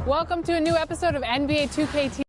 Welcome to a new episode of NBA 2K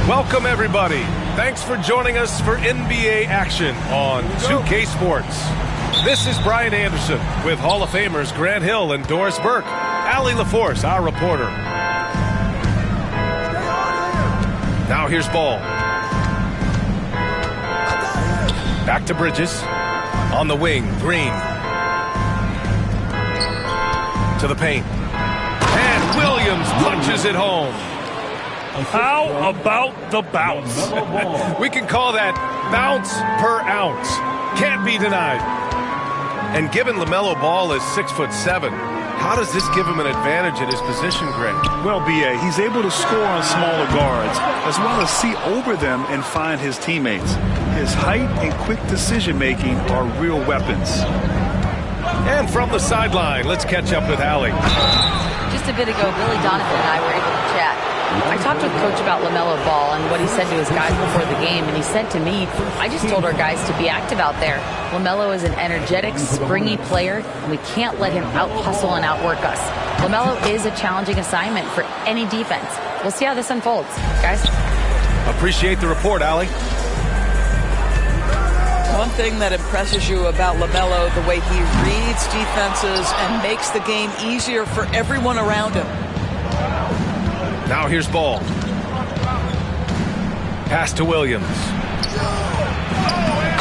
Welcome, everybody. Thanks for joining us for NBA action on 2K Sports. This is Brian Anderson with Hall of Famers Grant Hill and Doris Burke. Allie LaForce, our reporter. Now here's ball. Back to Bridges. On the wing, Green. To the paint. And Williams punches it home. How about the bounce? We can call that bounce per ounce. Can't be denied. And given LaMelo Ball is 6'7", how does this give him an advantage at his position, Greg? Well, B.A., he's able to score on smaller guards, as well as see over them and find his teammates. His height and quick decision-making are real weapons. And from the sideline, let's catch up with Allie. Just a bit ago, Billy Donovan and I were able to chat. I talked with Coach about LaMelo Ball and what he said to his guys before the game, and he said to me, I just told our guys to be active out there. LaMelo is an energetic, springy player, and we can't let him out-hustle and outwork us. LaMelo is a challenging assignment for any defense. We'll see how this unfolds. Guys? Appreciate the report, Allie. One thing that impresses you about LaMelo, the way he reads defenses and makes the game easier for everyone around him. Now here's ball. Pass to Williams.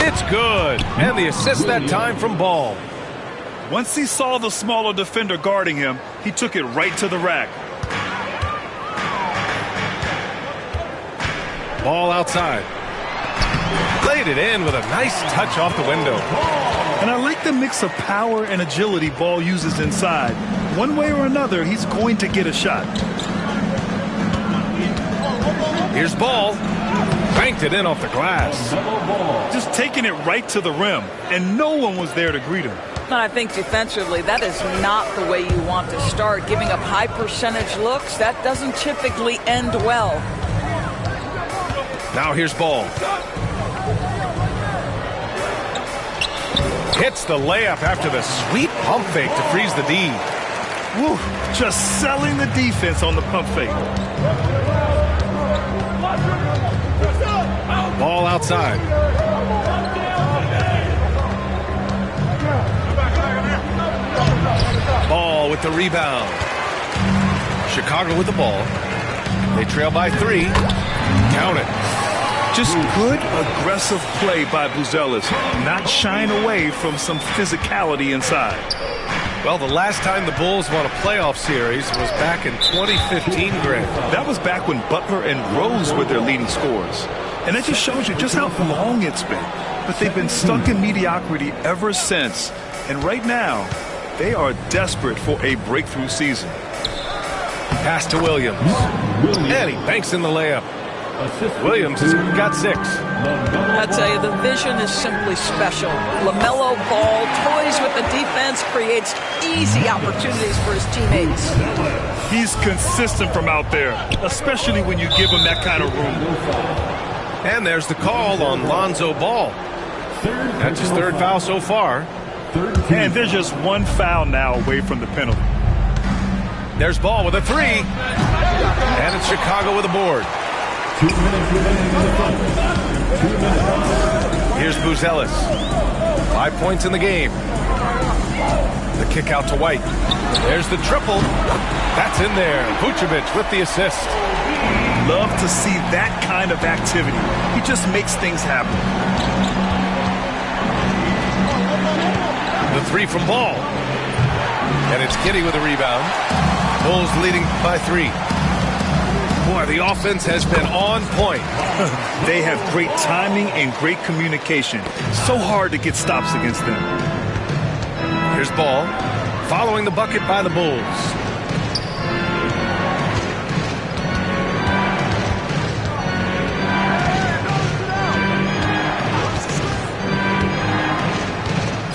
It's good. And the assist that time from Ball. Once he saw the smaller defender guarding him, he took it right to the rack. Ball outside. Played it in with a nice touch off the window. And I like the mix of power and agility Ball uses inside. One way or another, he's going to get a shot. Here's Ball. Banked it in off the glass. Just taking it right to the rim, and no one was there to greet him. And I think defensively, that is not the way you want to start. Giving up high percentage looks, that doesn't typically end well. Now here's Ball. Hits the layup after the sweet pump fake to freeze the D. Woo, just selling the defense on the pump fake. Ball outside. Ball with the rebound. Chicago with the ball. They trail by 3. Count it. Just good, aggressive play by Buzelis, not shying away from some physicality inside. Well, the last time the Bulls won a playoff series was back in 2015, Greg. That was back when Butler and Rose were their leading scorers. And that just shows you just how long it's been. But they've been stuck in mediocrity ever since. And right now, they are desperate for a breakthrough season. Pass to Williams. And he banks in the layup. Williams has got 6. I tell you, the vision is simply special. LaMelo Ball toys with the defense, creates easy opportunities for his teammates. He's consistent from out there, especially when you give him that kind of room. And there's the call on Lonzo Ball. That's his 3rd foul so far. And there's just one foul now away from the penalty. There's Ball with a 3. And it's Chicago with a board. 2 minutes remaining in the fight. 2 minutes. Here's Buzelis. 5 points in the game. The kick out to White. There's the triple. That's in there. Vucevic with the assist. Love to see that kind of activity. He just makes things happen. The 3 from Ball. And it's Giddey with a rebound. Bulls leading by 3. Boy, the offense has been on point. They have great timing and great communication. So hard to get stops against them. Here's Ball. Following the bucket by the Bulls.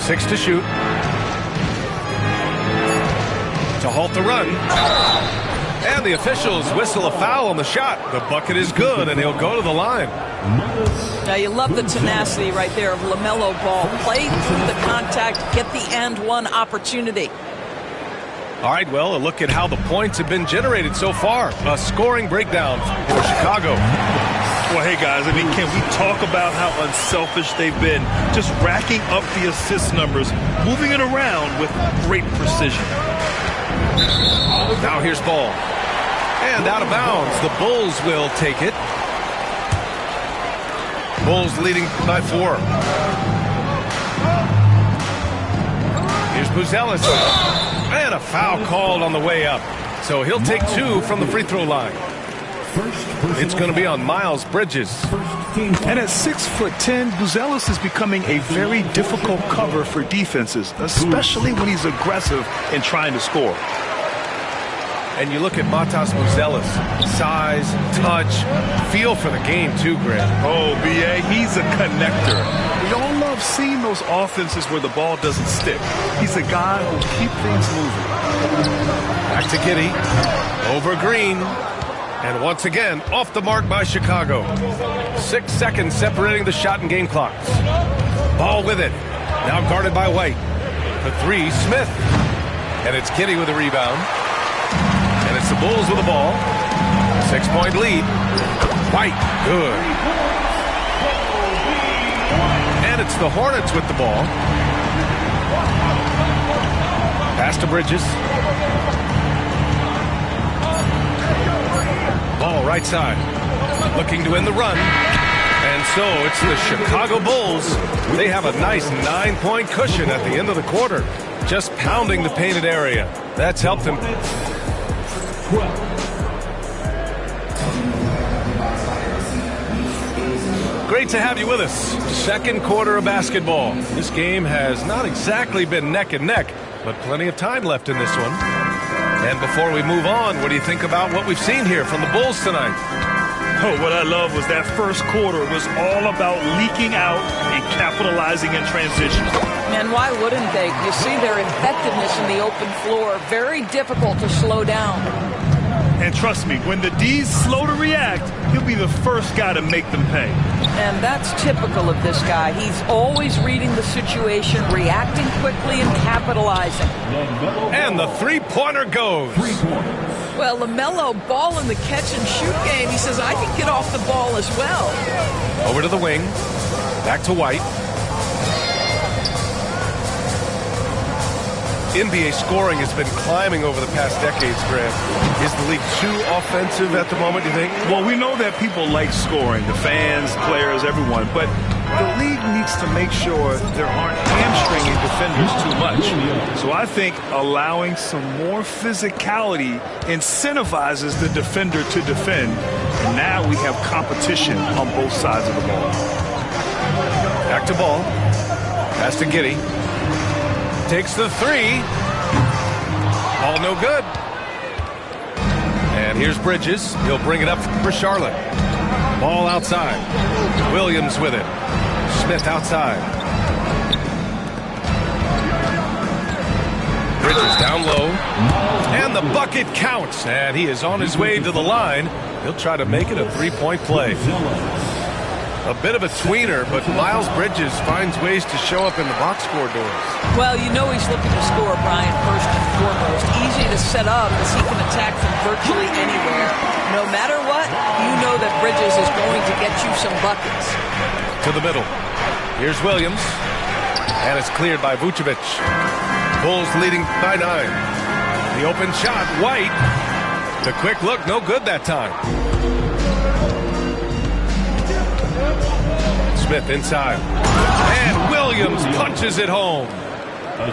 Six to shoot. To halt the run. And the officials whistle a foul on the shot. The bucket is good, and he'll go to the line. Now, you love the tenacity right there of LaMelo Ball. Play through the contact, get the and one opportunity. All right, well, a look at how the points have been generated so far. A scoring breakdown for Chicago. Well, hey, guys, I mean, can we talk about how unselfish they've been? Just racking up the assist numbers, moving it around with great precision. Now here's ball. And out of bounds. The Bulls will take it. Bulls leading by 4. Here's Buzelis. And a foul called on the way up. So he'll take 2 from the free throw line. It's going to be on Miles Bridges. And at 6'10", Buzelis is becoming a very difficult cover for defenses, especially when he's aggressive and trying to score. And you look at Matas Buzelis, size, touch, feel for the game too, Grant. Oh, B.A., he's a connector. We all love seeing those offenses where the ball doesn't stick. He's a guy who keeps things moving. Back to Giddey, over Green, and once again, off the mark by Chicago. 6 seconds separating the shot and game clocks. Ball with it, now guarded by White. For 3, Smith. And it's Giddey with a rebound. And it's the Bulls with the ball. 6-point lead. White, good. And it's the Hornets with the ball. Pass to Bridges. Ball right side. Looking to end the run. And so it's the Chicago Bulls. They have a nice 9-point cushion at the end of the quarter. Just pounding the painted area. That's helped them. Great to have you with us. Second quarter of basketball. This game has not exactly been neck and neck, but plenty of time left in this one. And before we move on, what do you think about what we've seen here from the Bulls tonight? Oh, what I love was that first quarter was all about leaking out and capitalizing in transition. And why wouldn't they? You see their effectiveness in the open floor. Very difficult to slow down. And trust me, when the D's slow to react, he'll be the first guy to make them pay. And that's typical of this guy. He's always reading the situation, reacting quickly, and capitalizing. And the three-pointer goes. Well, LaMelo, ball in the catch-and-shoot game. He says, I can get off the ball as well. Over to the wing. Back to White. NBA scoring has been climbing over the past decades, Grant. Is the league too offensive at the moment, you think? Well, we know that people like scoring, the fans, players, everyone, but the league needs to make sure there aren't hamstringing defenders too much. So I think allowing some more physicality incentivizes the defender to defend, and now we have competition on both sides of the ball. Back to ball. Pass to Giddey. Takes the 3. All no good. And here's Bridges. He'll bring it up for Charlotte. Ball outside. Williams with it. Smith outside. Bridges down low. And the bucket counts. And he is on his way to the line. He'll try to make it a 3-point play. A bit of a tweener, but Miles Bridges finds ways to show up in the box score doors. Well, you know he's looking to score, Brian, first and foremost. Easy to set up as he can attack from virtually anywhere. No matter what, you know that Bridges is going to get you some buckets. To the middle. Here's Williams. And it's cleared by Vucevic. Bulls leading by 9. The open shot, White. The quick look, no good that time. Smith inside. And Williams punches it home.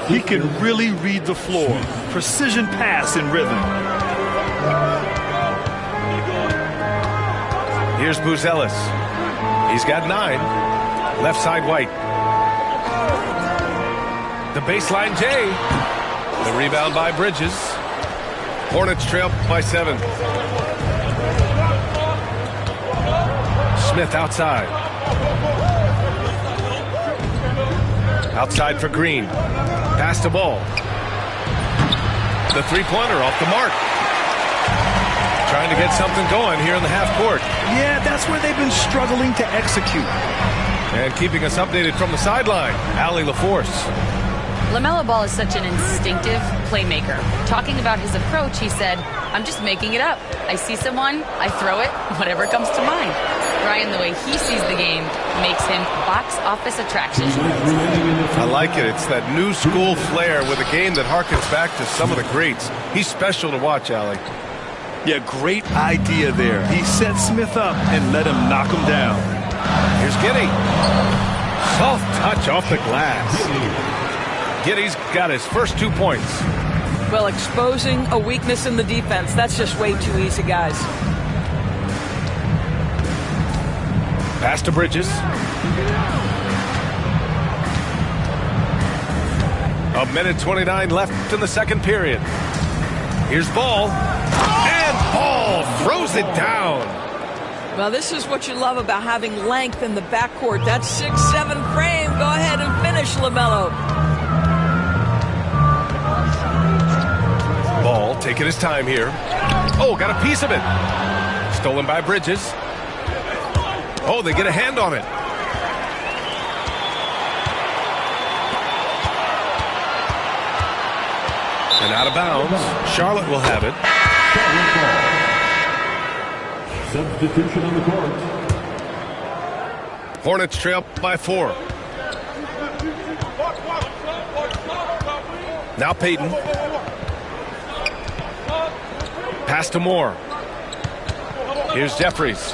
He can really read the floor. Precision pass and rhythm. Here's Buzelis. He's got 9. Left side White. The baseline J. The rebound by Bridges. Hornets trail by 7. Smith outside. Outside for Green. Pass the ball. The three-pointer off the mark. Trying to get something going here in the half court. Yeah, that's where they've been struggling to execute. And keeping us updated from the sideline, Allie LaForce. LaMelo Ball is such an instinctive playmaker. Talking about his approach, he said, "I'm just making it up. I see someone, I throw it, whatever comes to mind." Brian, the way he sees the game makes him box office attraction. I like it. It's that new school flair with a game that harkens back to some of the greats. He's special to watch, Allie. Yeah, great idea there. He set Smith up and let him knock him down. Here's Giddey. Soft touch off the glass. Giddey's got his first 2 points. Well, exposing a weakness in the defense, that's just way too easy, guys. Pass to Bridges. A minute 29 left in the second period. Here's Ball. And Ball throws it down. Well, this is what you love about having length in the backcourt. That 6'7" frame. Go ahead and finish, LaMelo. Ball taking his time here. Oh, got a piece of it. Stolen by Bridges. Oh, they get a hand on it. And out of bounds. Charlotte will have it. Substitution on the court. Hornets trail by 4. Now Payton. Pass to Moore. Here's Jeffries.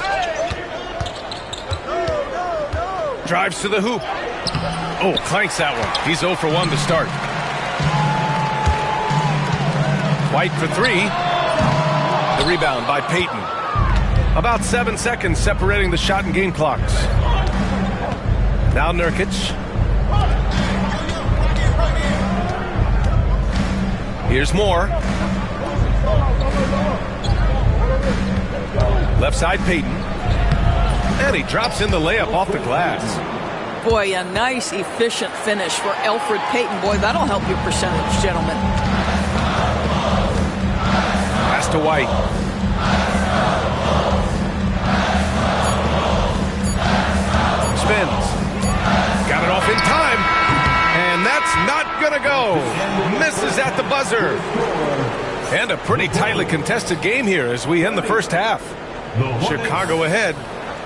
Drives to the hoop. Oh, clanks that one. He's 0 for 1 to start. White for 3. The rebound by Payton. About 7 seconds separating the shot and game clocks. Now Nurkic. Here's Moore. Left side Payton. And he drops in the layup off the glass. Boy, a nice, efficient finish for Elfrid Payton. Boy, that'll help your percentage, gentlemen. Pass to White. Spins. Got it off in time. And that's not going to go. Misses at the buzzer. And a pretty tightly contested game here as we end the first half. Chicago ahead.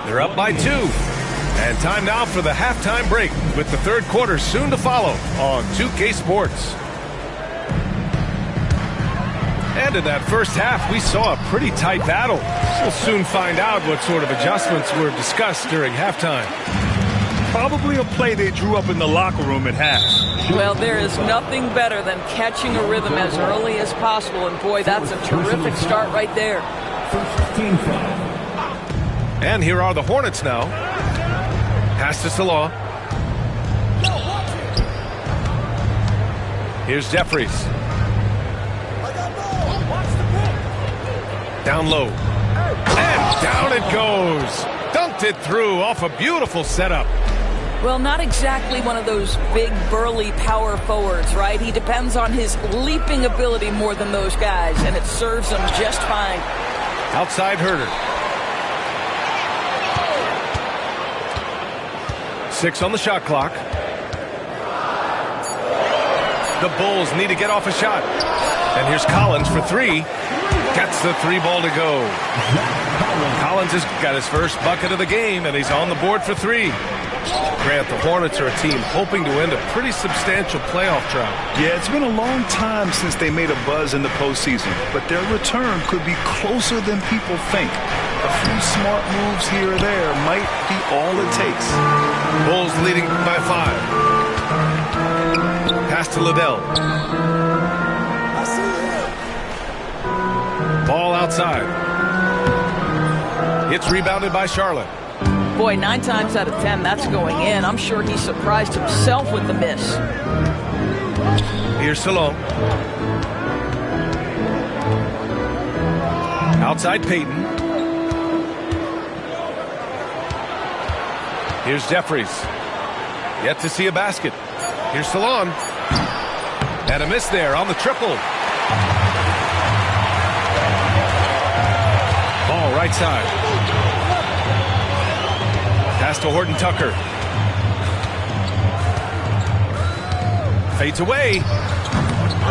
They're up by 2. And time now for the halftime break with the third quarter soon to follow on 2K Sports. And in that first half, we saw a pretty tight battle. We'll soon find out what sort of adjustments were discussed during halftime. Probably a play they drew up in the locker room at half. Well, there is nothing better than catching a rhythm as early as possible. And boy, that's a terrific start right there. First team foul. And here are the Hornets now. Pass to Salah. Here's Jeffries. Down low. And down it goes. Dunked it through off a beautiful setup. Well, not exactly one of those big, burly power forwards, right? He depends on his leaping ability more than those guys, and it serves him just fine. Outside Herter. 6 on the shot clock. The Bulls need to get off a shot. And here's Collins for 3. Gets the 3 ball to go. Collins has got his first bucket of the game, and he's on the board for 3. Grant, the Hornets are a team hoping to end a pretty substantial playoff drought. Yeah, it's been a long time since they made a buzz in the postseason, but their return could be closer than people think. A few smart moves here or there might be all it takes. Bulls leading by 5. Pass to Liddell. Ball outside. It's rebounded by Charlotte. Boy, 9 times out of 10, that's going in. I'm sure he surprised himself with the miss. Here's Salone. Outside Payton. Here's Jeffries. Yet to see a basket. Here's Salone. And a miss there on the triple. Ball right side. Pass to Horton Tucker. Fades away.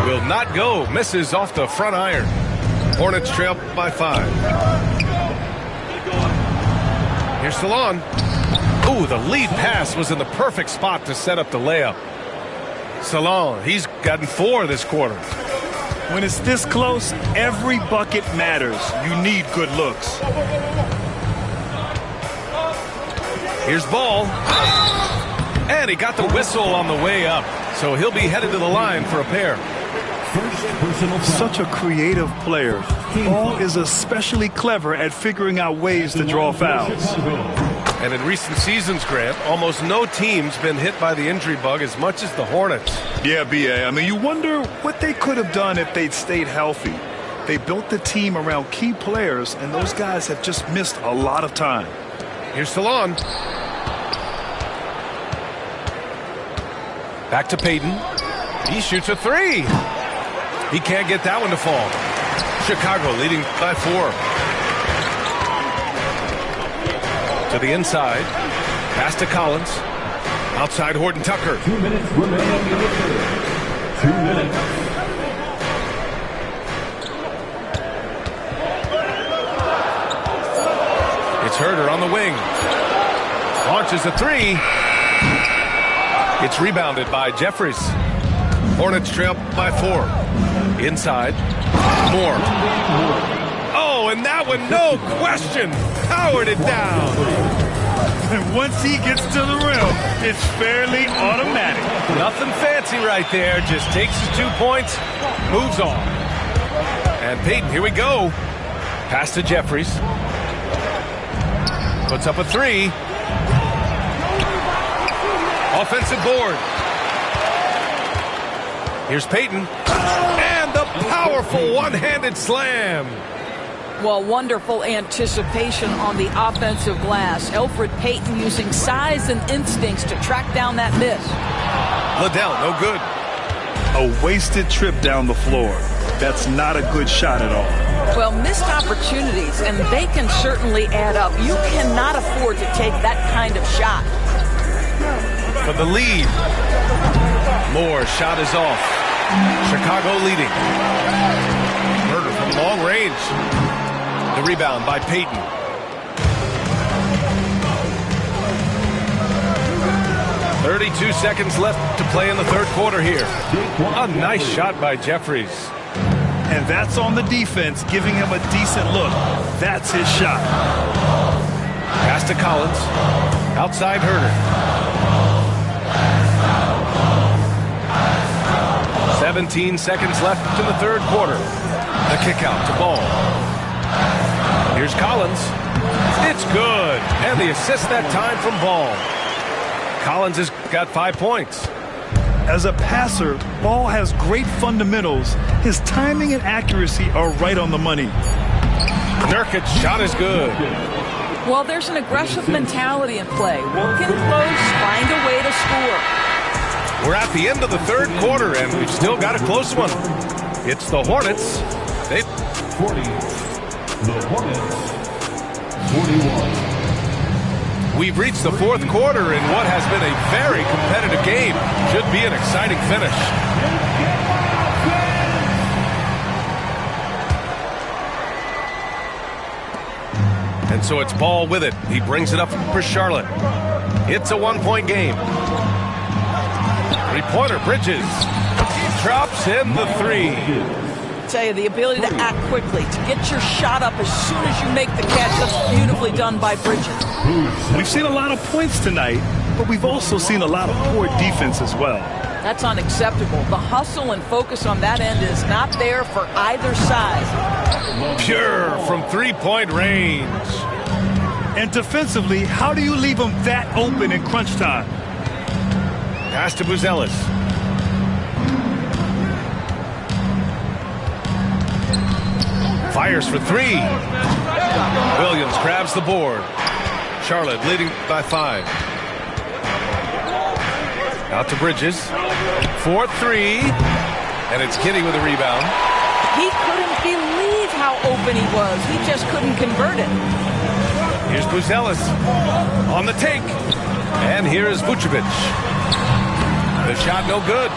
Will not go. Misses off the front iron. Hornets trail by 5. Here's Salon. Ooh, the lead pass was in the perfect spot to set up the layup. Salon, he's gotten 4 this quarter. When it's this close, every bucket matters. You need good looks. Here's Ball. And he got the whistle on the way up. So he'll be headed to the line for a pair. Such a creative player. Ball is especially clever at figuring out ways to draw fouls. And in recent seasons, Grant, almost no team's been hit by the injury bug as much as the Hornets. Yeah, B.A. I mean, you wonder what they could have done if they'd stayed healthy. They built the team around key players, and those guys have just missed a lot of time. Here's Salon. Back to Payton. He shoots a 3. He can't get that one to fall. Chicago leading by 4. To the inside. Pass to Collins. Outside Horton Tucker. 2 minutes remaining in the third. 2 minutes. It's Herder on the wing. Launches a 3. It's rebounded by Jeffries. Hornets trail by 4. Inside. Moore. Oh, and that one, no question, powered it down. And once he gets to the rim, it's fairly automatic. Nothing fancy right there. Just takes his 2 points, moves on. And Payton, here we go. Pass to Jeffries. Puts up a 3. Offensive board. Here's Payton. And the powerful one-handed slam. Well, wonderful anticipation on the offensive glass. Elfrid Payton using size and instincts to track down that miss. Liddell, no good. A wasted trip down the floor. That's not a good shot at all. Well, missed opportunities, and they can certainly add up. You cannot afford to take that kind of shot. For the lead. Moore shot is off. Chicago leading. Herder from long range. The rebound by Payton. .32 seconds left to play in the third quarter here. A nice shot by Jeffries. And that's on the defense, giving him a decent look. That's his shot. Pass to Collins. Outside Herder. 17 seconds left in the third quarter. The kick out to Ball. Here's Collins. It's good. And the assist that time from Ball. Collins has got 5 points. As a passer, Ball has great fundamentals. His timing and accuracy are right on the money. Nurkic's shot is good. Well, there's an aggressive mentality in play. Work in close, find a way to score. We're at the end of the third quarter, and we've still got a close one. It's the Hornets. 40. The Hornets. 41. We've reached the fourth quarter in what has been a very competitive game. Should be an exciting finish. And so it's Ball with it. He brings it up for Charlotte. It's a 1-point game. Three-pointer, Bridges. Drops in the 3. Tell you, the ability to act quickly, to get your shot up as soon as you make the catch. That's beautifully done by Bridges. We've seen a lot of points tonight, but we've also seen a lot of poor defense as well. That's unacceptable. The hustle and focus on that end is not there for either side. Pure from three-point range. And defensively, how do you leave them that open in crunch time? Pass to Buzelis. Fires for 3. Williams grabs the board. Charlotte leading by 5. Out to Bridges. 4-3. And it's Kinney with a rebound. He couldn't believe how open he was. He just couldn't convert it. Here's Buzelis on the take. And here is Vucevic. The shot no good.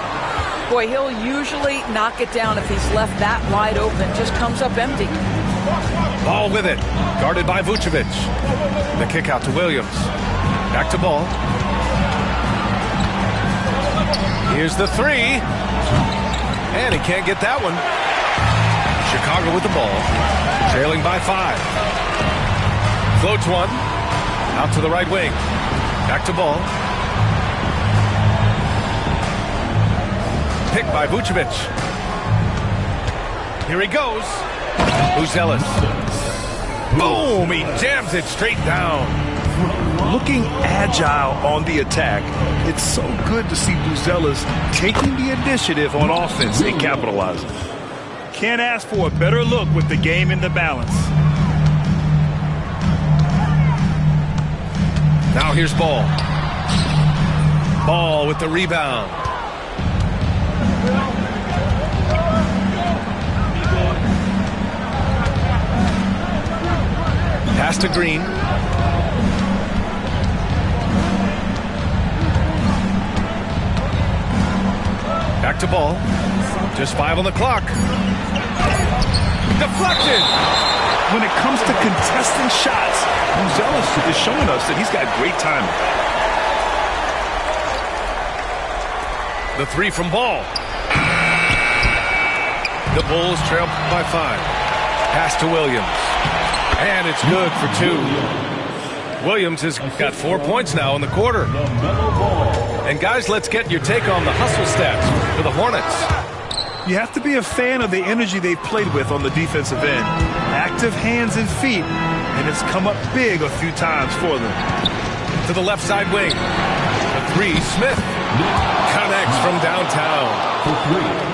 Boy, he'll usually knock it down if he's left that wide open. Just comes up empty. Ball with it. Guarded by Vucevic. The kick out to Williams. Back to Ball. Here's the three. And he can't get that one. Chicago with the ball. Trailing by 5. Floats one. Out to the right wing. Back to Ball. Picked by Vucevic. Here he goes. Buzelis. Boom! He jams it straight down. Looking agile on the attack. It's so good to see Buzelis taking the initiative on offense and capitalizing. Can't ask for a better look with the game in the balance. Now here's Ball. Ball with the rebound. Pass to Green. Back to Ball. Just 5 on the clock. Deflected. When it comes to contesting shots, Buzelis is showing us that he's got great timing. The three from Ball. The Bulls trail by 5. Pass to Williams. And it's good for 2. Williams has got 4 points now in the quarter. And guys, let's get your take on the hustle stats for the Hornets. You have to be a fan of the energy they've played with on the defensive end. Active hands and feet, and it's come up big a few times for them. To the left side wing. The three, Smith. Connects from downtown. For 3.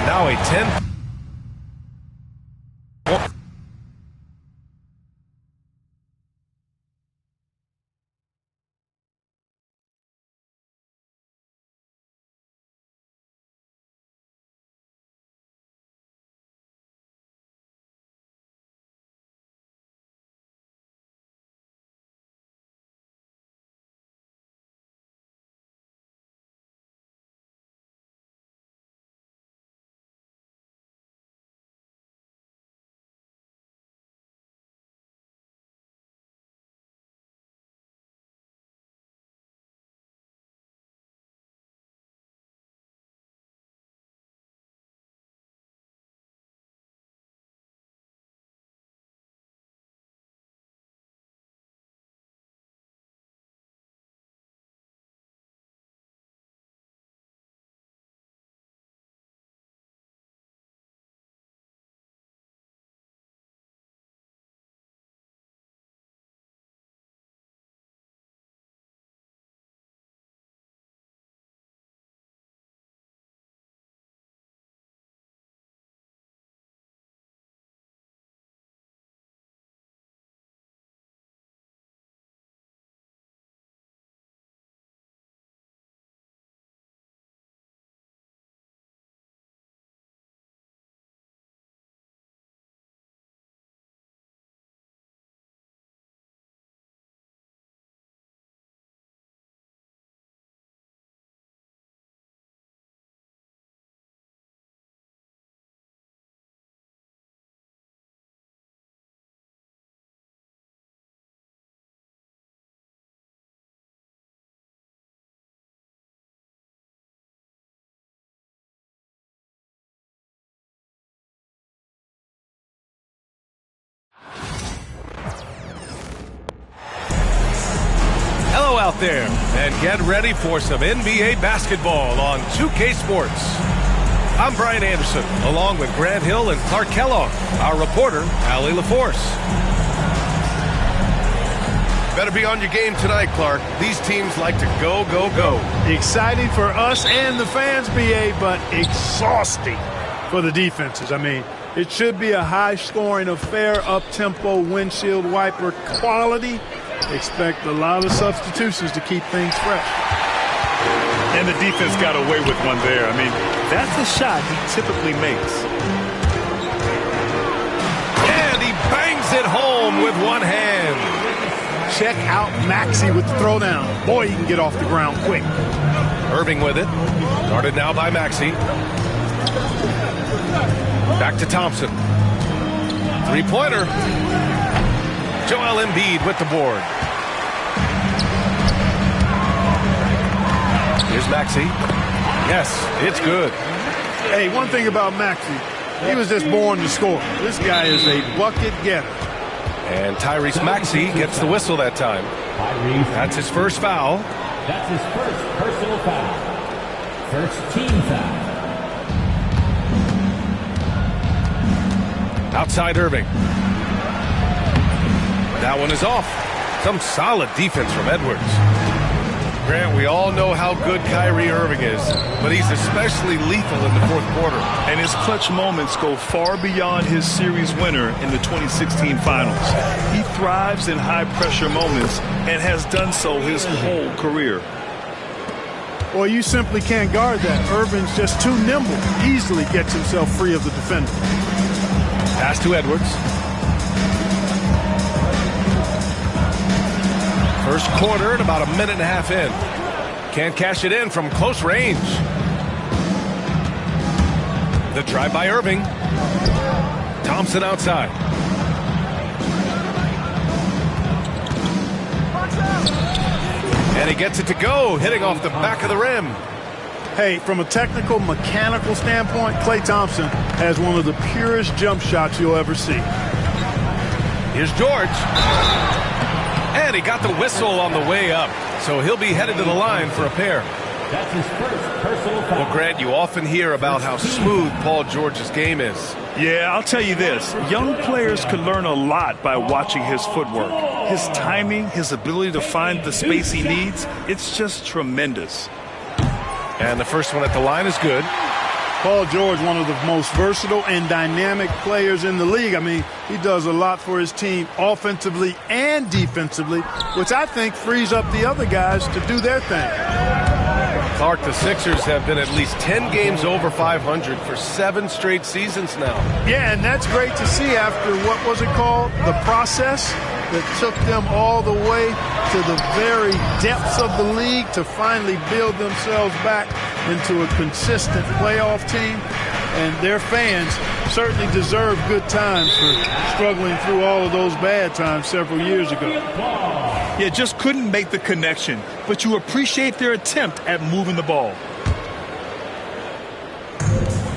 Now a 10. Hello out there, and get ready for some NBA basketball on 2K Sports. I'm Brian Anderson, along with Grant Hill and Clark Kellogg, our reporter, Allie LaForce. Better be on your game tonight, Clark. These teams like to go, go, go. Exciting for us and the fans, BA, but exhausting for the defenses. I mean, it should be a high-scoring affair, up-tempo, windshield wiper quality. Expect a lot of substitutions to keep things fresh. And the defense got away with one there. I mean, That's the shot he typically makes. And he bangs it home with one hand. Check out Maxey with the throwdown. Boy, he can get off the ground quick. Irving with it. Guarded now by Maxey. Back to Thompson. Three-pointer. Joel Embiid with the board. Here's Maxey. Yes, it's good. Hey, one thing about Maxey, he was just born to score. This guy is a bucket getter. And Tyrese Maxey gets the whistle that time. That's his first foul. That's his first personal foul. First team foul. Outside Irving. That one is off. Some solid defense from Edwards. Grant, we all know how good Kyrie Irving is, but he's especially lethal in the fourth quarter. And his clutch moments go far beyond his series winner in the 2016 finals. He thrives in high-pressure moments and has done so his whole career. Well, you simply can't guard that. Irving's just too nimble. Easily gets himself free of the defender. Pass to Edwards. First quarter at about a minute and a half in. Can't cash it in from close range. The drive by Irving. Thompson outside. And he gets it to go, hitting off the back of the rim. Hey, from a technical, mechanical standpoint, Klay Thompson has one of the purest jump shots you'll ever see. Here's George. And he got the whistle on the way up, so he'll be headed to the line for a pair. That's his first personal foul. Well, Grant, you often hear about how smooth Paul George's game is. Yeah, I'll tell you this. Young players can learn a lot by watching his footwork. His timing, his ability to find the space he needs, it's just tremendous. And the first one at the line is good. Paul George, one of the most versatile and dynamic players in the league. I mean, he does a lot for his team offensively and defensively, which I think frees up the other guys to do their thing. Clark, the Sixers have been at least 10 games over 500 for 7 straight seasons now. Yeah, and that's great to see after, what was it called? The process that took them all the way to the very depths of the league to finally build themselves back into a consistent playoff team. And their fans certainly deserve good times for struggling through all of those bad times several years ago. Yeah, just couldn't make the connection, but you appreciate their attempt at moving the ball.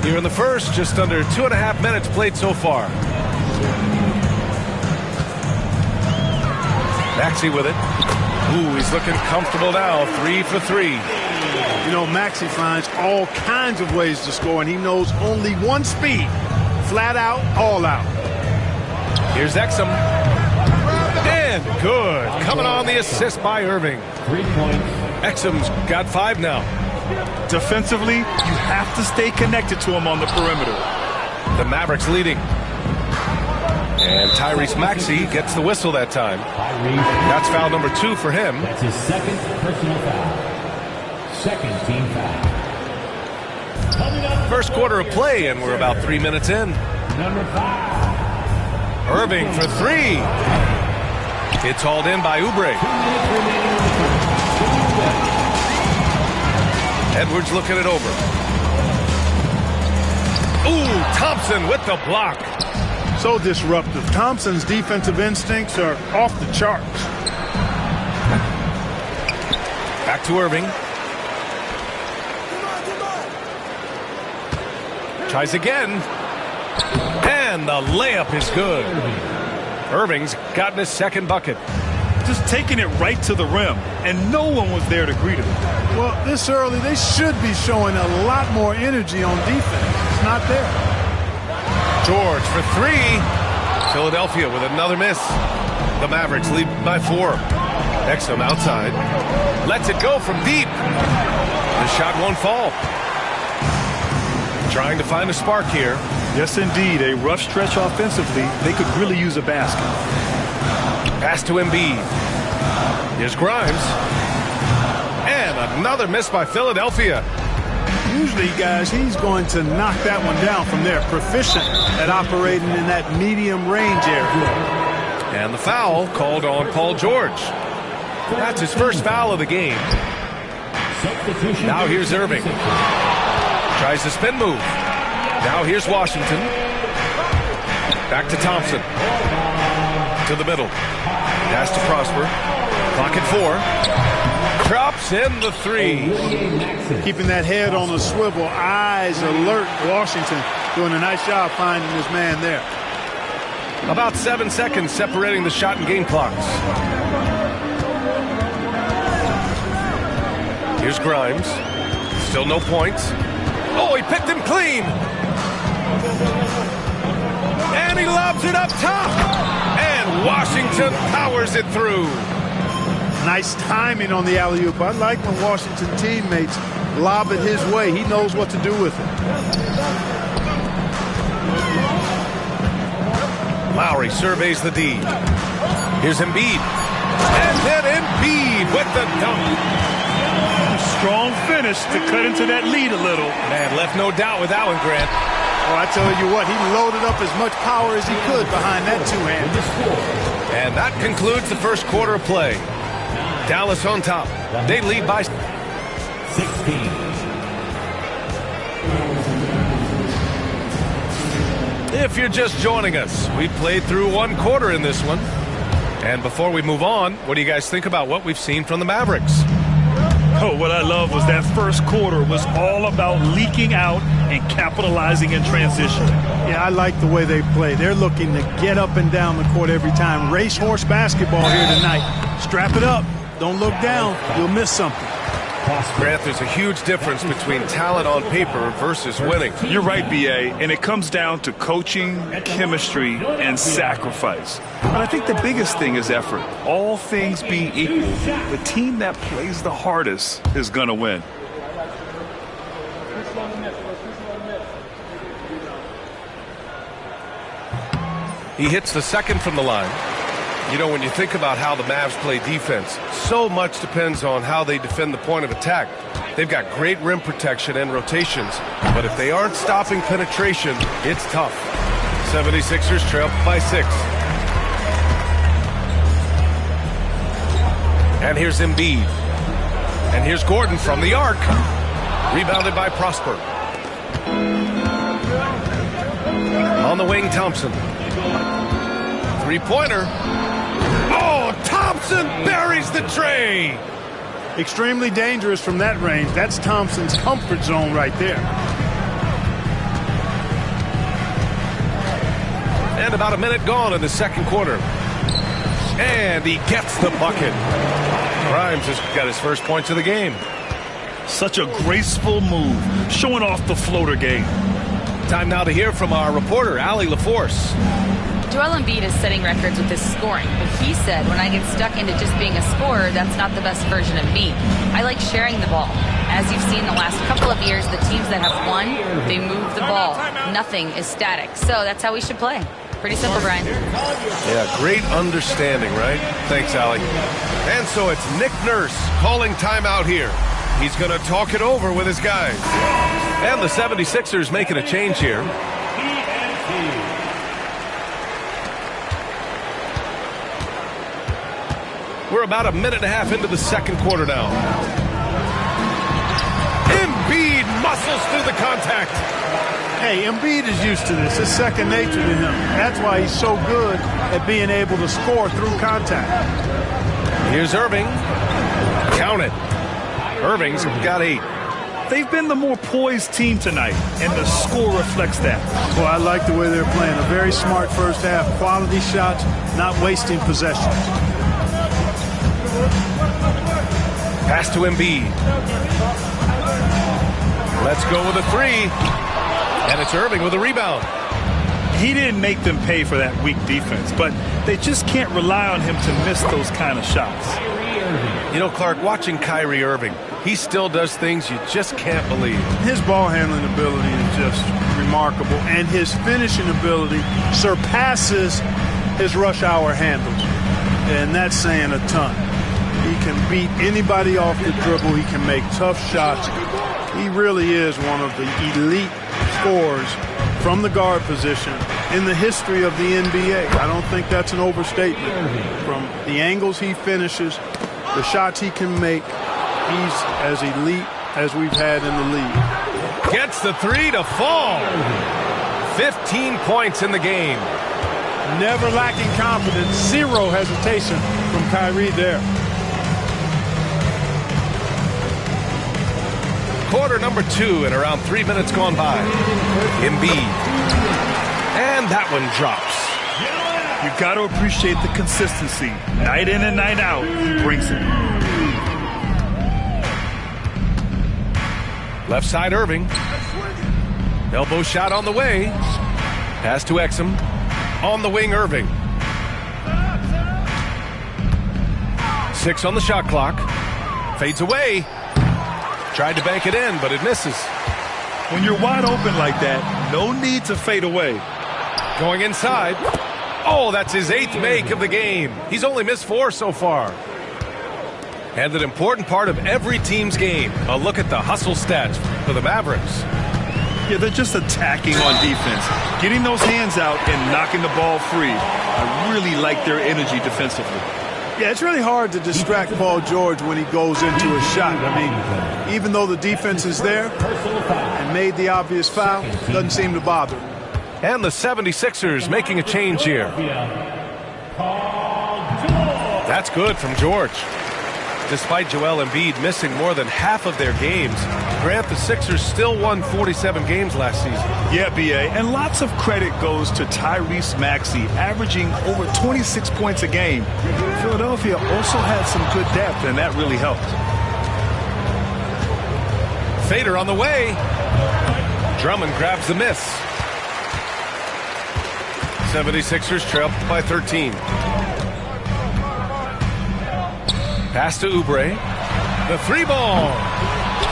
Here in the first, just under 2.5 minutes played so far. Maxey with it. Ooh, he's looking comfortable now. 3 for 3. You know, Maxey finds all kinds of ways to score, and he knows only one speed. Flat out, all out. Here's Exum. And good. Coming on the assist by Irving. 3 points. Exum's got 5 now. Defensively, you have to stay connected to him on the perimeter. The Mavericks leading. And Tyrese Maxey gets the whistle that time. That's foul number 2 for him. That's his second personal foul. Second team foul. First quarter of play, and we're about 3 minutes in. Number 5. Irving for 3. It's hauled in by Oubre. Edwards looking it over. Ooh, Thompson with the block. So disruptive. Thompson's defensive instincts are off the charts. Back to Irving. Tries again. And the layup is good. Irving's gotten his second bucket. Just taking it right to the rim, and no one was there to greet him. Well, this early, they should be showing a lot more energy on defense. It's not there. George for 3. Philadelphia with another miss. The Mavericks lead by 4. Exum outside. Lets it go from deep. The shot won't fall. Trying to find a spark here. Yes, indeed. A rough stretch offensively. They could really use a basket. Pass to Embiid. Here's Grimes. And another miss by Philadelphia. Usually, guys, he's going to knock that one down from there. Proficient at operating in that medium range area. And the foul called on Paul George. That's his first foul of the game. Now here's Irving. Tries the spin move. Now here's Washington. Back to Thompson. To the middle. Pass to Prosper. Clock at 4. Drops in the 3. Keeping that head on a swivel. Eyes alert. Washington doing a nice job finding his man there. About 7 seconds separating the shot and game clocks. Here's Grimes. Still no points. Oh, he picked him clean. And he lobs it up top. And Washington powers it through. Nice timing on the alley-oop. I like when Washington teammates lob it his way. He knows what to do with it. Lowry surveys the D. Here's Embiid. And then Embiid with the dunk. Strong finish to cut into that lead a little. Man, left no doubt with that one, Grant. Oh, I tell you what, he loaded up as much power as he could behind that two-hand. And that concludes the first quarter of play. Dallas on top. They lead by 16. If you're just joining us, we played through one quarter in this one. And before we move on, what do you guys think about what we've seen from the Mavericks? Oh, what I love was that first quarter was all about leaking out and capitalizing in transition. Yeah, I like the way they play. They're looking to get up and down the court every time. Racehorse basketball here tonight. Strap it up. Don't look down. You'll miss something. Grant, there's a huge difference between talent on paper versus winning. You're right, B.A., and it comes down to coaching, chemistry, and sacrifice. But I think the biggest thing is effort. All things being equal, the team that plays the hardest is going to win. He hits the second from the line. You know, when you think about how the Mavs play defense, so much depends on how they defend the point of attack. They've got great rim protection and rotations, but if they aren't stopping penetration, it's tough. 76ers trail by 6. And here's Embiid. And here's Gordon from the arc. Rebounded by Prosper. On the wing, Thompson. Three-pointer. Oh, Thompson buries the tray. Extremely dangerous from that range. That's Thompson's comfort zone right there. And about a minute gone in the second quarter. And he gets the bucket. Grimes has got his first points of the game. Such a graceful move, showing off the floater game. Time now to hear from our reporter, Allie LaForce. Joel Embiid is setting records with his scoring, but he said, when I get stuck into just being a scorer, that's not the best version of me. I like sharing the ball. As you've seen the last couple of years, the teams that have won, they move the ball. Nothing is static. So that's how we should play. Pretty simple, Brian. Yeah, great understanding, right? Thanks, Allie. And so it's Nick Nurse calling timeout here. He's going to talk it over with his guys. And the 76ers making a change here. We're about a minute and a half into the second quarter now. Embiid muscles through the contact. Hey, Embiid is used to this. It's second nature to him. That's why he's so good at being able to score through contact. Here's Irving. Count it. Irving's got 8. They've been the more poised team tonight, and the score reflects that. Well, I like the way they're playing. A very smart first half. Quality shots, not wasting possessions. Pass to Embiid. Let's go with a 3. And it's Irving with a rebound. He didn't make them pay for that weak defense, but they just can't rely on him to miss those kind of shots. You know, Clark, watching Kyrie Irving, he still does things you just can't believe. His ball handling ability is just remarkable, and his finishing ability surpasses his rush hour handles. And that's saying a ton. He can beat anybody off the dribble. He can make tough shots. He really is one of the elite scorers from the guard position in the history of the NBA. I don't think that's an overstatement. From the angles he finishes, the shots he can make, he's as elite as we've had in the league. Gets the three to fall. 15 points in the game. Never lacking confidence. Zero hesitation from Kyrie there. Quarter number 2 and around 3 minutes gone by. Embiid. And that one drops. You've got to appreciate the consistency. Night in and night out, he brings it. Left side Irving. Elbow shot on the way. Pass to Exum. On the wing Irving. 6 on the shot clock. Fades away. Tried to bank it in, but it misses. When you're wide open like that, no need to fade away. Going inside. Oh, that's his 8th make of the game. He's only missed 4 so far. And an important part of every team's game. A look at the hustle stats for the Mavericks. Yeah, they're just attacking on defense. Getting those hands out and knocking the ball free. I really like their energy defensively. Yeah, it's really hard to distract Paul George when he goes into a shot. I mean, even though the defense is there and made the obvious foul, doesn't seem to bother him. And the 76ers making a change here. That's good from George. Despite Joel Embiid missing more than half of their games, Grant, the Sixers still won 47 games last season. Yeah, B.A., and lots of credit goes to Tyrese Maxey, averaging over 26 points a game. Philadelphia also had some good depth, and that really helped. Fader on the way. Drummond grabs the miss. 76ers trail by 13. Pass to Oubre. The 3-ball.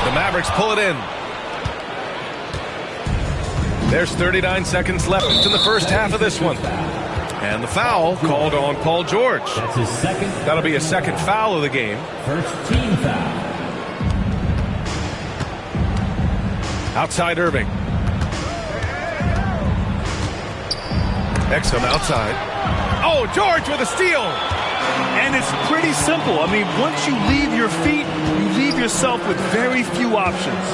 The Mavericks pull it in. There's 39 seconds left in the first half of this one. And the foul called on Paul George. That's his second. That'll be a second foul of the game. First team foul. Outside Irving. Exum outside. Oh, George with a steal. And it's pretty simple. I mean, once you leave your feet, you leave yourself with very few options.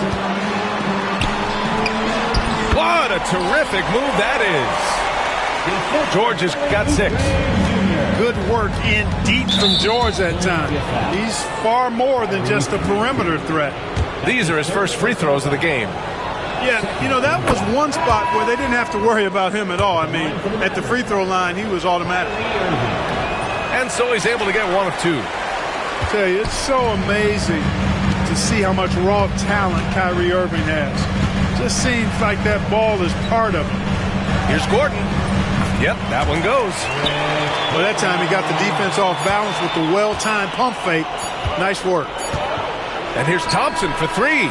What a terrific move that is. George has got 6. Good work in deep from George that time. He's far more than just a perimeter threat. These are his first free throws of the game. Yeah, you know, that was one spot where they didn't have to worry about him at all. I mean, at the free throw line, he was automatic. And so he's able to get 1 of 2. I tell you, it's so amazing to see how much raw talent Kyrie Irving has. Just seems like that ball is part of him. Here's Gordon. Yep, that one goes. Well, that time he got the defense off balance with the well-timed pump fake. Nice work. And here's Thompson for 3.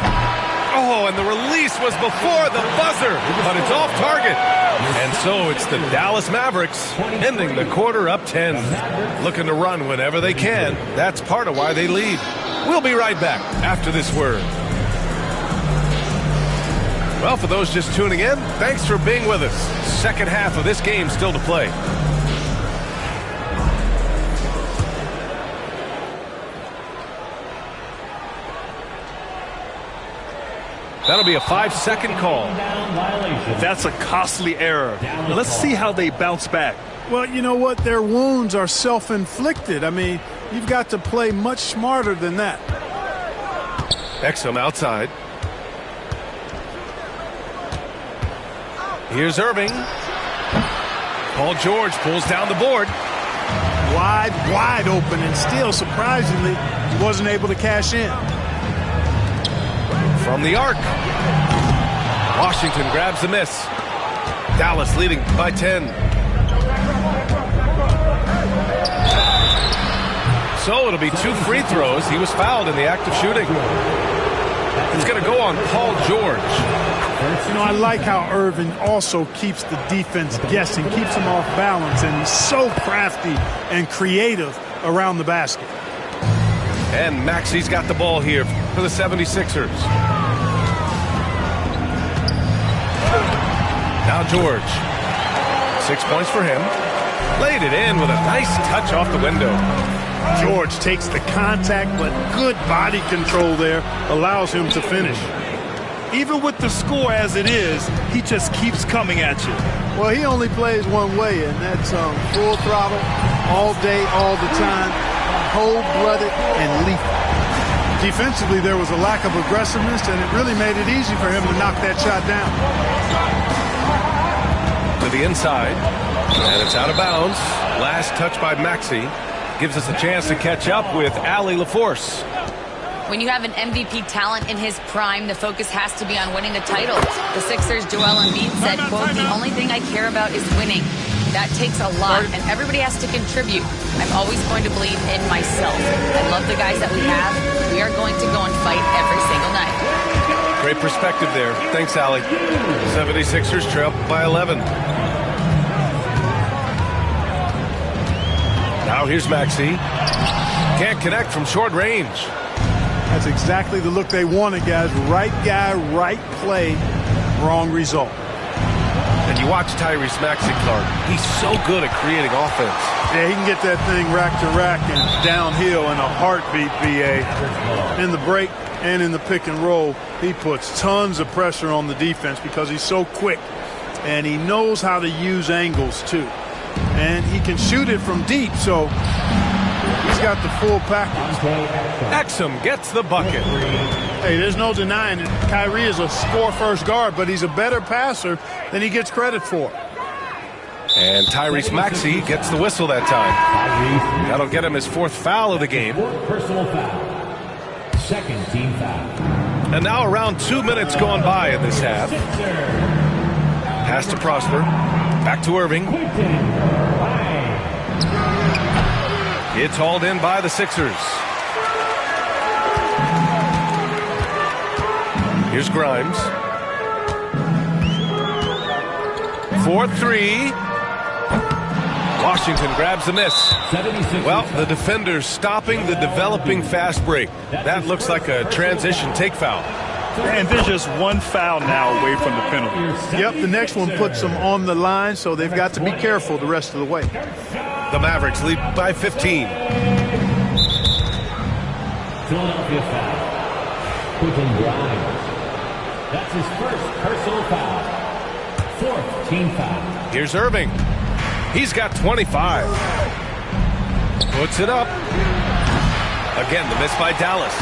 Oh, and the release was before the buzzer, but it's off target. And so it's the Dallas Mavericks ending the quarter up 10. Looking to run whenever they can. That's part of why they lead. We'll be right back after this word. Well, for those just tuning in, thanks for being with us. Second half of this game still to play. That'll be a 5-second call. That's a costly error. Let's see how they bounce back. Well, you know what? Their wounds are self-inflicted. I mean, you've got to play much smarter than that. Exum outside. Here's Irving. Paul George pulls down the board. Wide open, and still, surprisingly, he wasn't able to cash in. From the arc. Washington grabs the miss. Dallas leading by 10. So it'll be 2 free throws. He was fouled in the act of shooting. It's going to go on Paul George. You know, I like how Irving also keeps the defense guessing, keeps them off balance, and he's so crafty and creative around the basket. And Maxey's got the ball here for the 76ers. Now George. 6 points for him. Laid it in with a nice touch off the window. George takes the contact, but good body control there allows him to finish. Even with the score as it is, he just keeps coming at you. Well, he only plays one way, and that's full throttle, all day, all the time, cold-blooded and lethal. Defensively, there was a lack of aggressiveness, and it really made it easy for him to knock that shot down. To the inside, and it's out of bounds. Last touch by Maxey gives us a chance to catch up with Allie LaForce. When you have an MVP talent in his prime, the focus has to be on winning the title. The Sixers' Joel Embiid said, quote, "The only thing I care about is winning." That takes a lot, and everybody has to contribute. I'm always going to believe in myself. I love the guys that we have. We are going to go and fight every single night. Great perspective there. Thanks, Allie. 76ers trail by 11. Now here's Maxey. Can't connect from short range. That's exactly the look they wanted, guys. Right guy, right play, wrong result. And you watch Tyrese Maxey, Clark. He's so good at creating offense. Yeah, he can get that thing rack to rack and downhill in a heartbeat, BA. In the break and in the pick and roll, he puts tons of pressure on the defense because he's so quick. And he knows how to use angles, too. And he can shoot it from deep, so he's got the full package. Exum gets the bucket. Hey, there's no denying it. Kyrie is a score-first guard, but he's a better passer than he gets credit for. And Tyrese Maxey gets the whistle that time. That'll get him his 4th foul of the game. Personal foul. Second team foul. And now around 2 minutes gone by in this half. Pass to Prosper. Back to Irving. It's hauled in by the Sixers. Here's Grimes. 4-3. Washington grabs the miss. Well, the defender's stopping the developing fast break. That looks like a transition take foul. And there's just one foul now away from the penalty. Yep, the next one puts them on the line, so they've got to be careful the rest of the way. The Mavericks lead by 15. Philadelphia foul. Quentin Grimes. That's his first personal foul. 4th team foul. Here's Irving. He's got 25. Puts it up. Again, the miss by Dallas.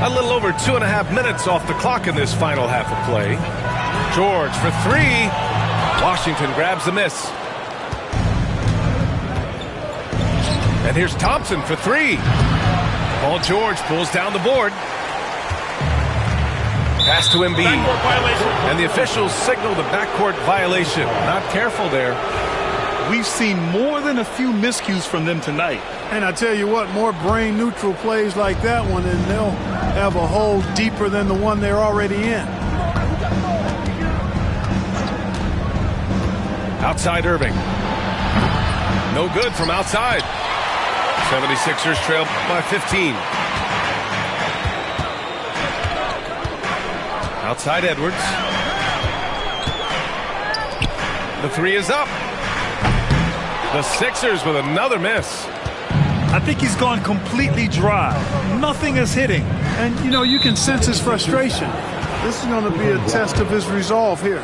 A little over 2.5 minutes off the clock in this final half of play. George for 3. Washington grabs the miss. And here's Thompson for 3. Paul George pulls down the board. Pass to Embiid. And the officials signal the backcourt violation. Not careful there. We've seen more than a few miscues from them tonight. And I tell you what, more brain-neutral plays like that one, and they'll have a hole deeper than the one they're already in. Outside Irving. No good from outside. 76ers trail by 15. Outside Edwards. The 3 is up. The Sixers with another miss. I think he's gone completely dry. Nothing is hitting. And, you know, you can sense his frustration. This is going to be a test of his resolve here.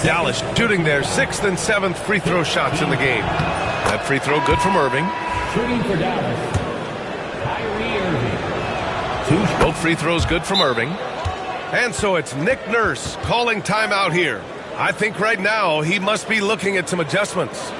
Dallas shooting their 6th and 7th free throw shots in the game. That free throw good from Irving. Shooting for Dallas. Kyrie Irving. Both free throws good from Irving. And so it's Nick Nurse calling timeout here. I think right now he must be looking at some adjustments.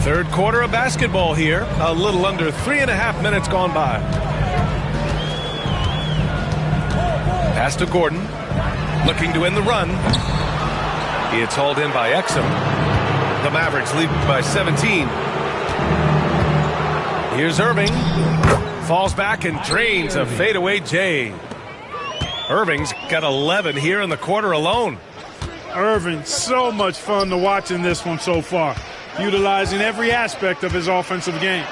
Third quarter of basketball here. A little under 3.5 minutes gone by. Pass to Gordon. Looking to end the run. It's hauled in by Exum. The Mavericks lead by 17. Here's Irving. Falls back and drains a fadeaway J. Irving's got 11 here in the quarter alone. Irving, so much fun to watch in this one so far, utilizing every aspect of his offensive game.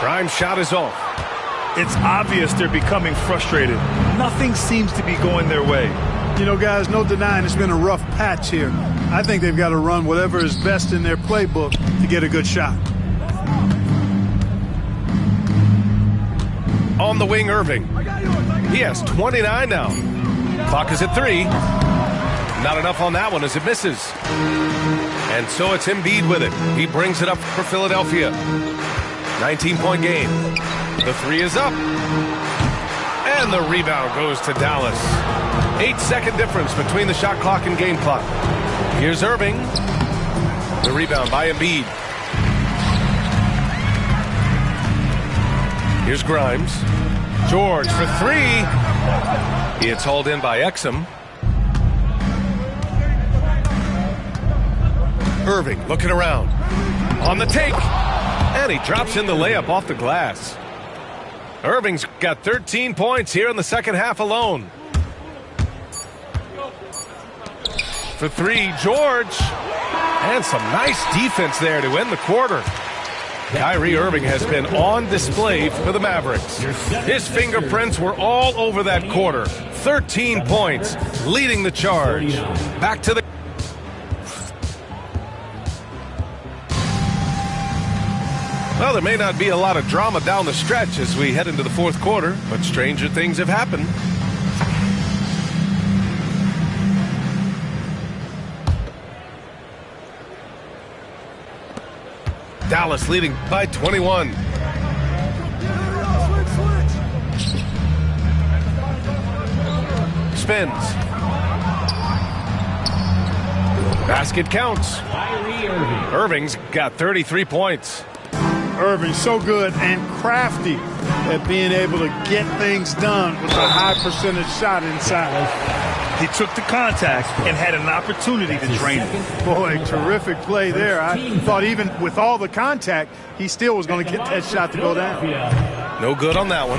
Grimes' shot is off. It's obvious they're becoming frustrated. Nothing seems to be going their way. You know, guys, no denying it's been a rough patch here. I think they've got to run whatever is best in their playbook to get a good shot. On the wing, Irving. He has 29 now. Clock is at 3. Not enough on that one as it misses. And so it's Embiid with it. He brings it up for Philadelphia. 19-point game. The 3 is up. And the rebound goes to Dallas. 8-second difference between the shot clock and game clock. Here's Irving. The rebound by Embiid. Here's Grimes. George for 3. It's hauled in by Exum. Irving looking around. On the take. And he drops in the layup off the glass. Irving's got 13 points here in the second half alone. For 3, George. And some nice defense there to end the quarter. Kyrie Irving has been on display for the Mavericks. His fingerprints were all over that quarter. 13 points, leading the charge. Back to the... Well, there may not be a lot of drama down the stretch as we head into the fourth quarter, but stranger things have happened. Dallas leading by 21. Spins. Basket counts. Irving's got 33 points. Irving so good and crafty at being able to get things done with a high percentage shot inside. He took the contact and had an opportunity to drain it. Boy, terrific play there. I thought even with all the contact, he still was going to get that shot to go down. No good on that one.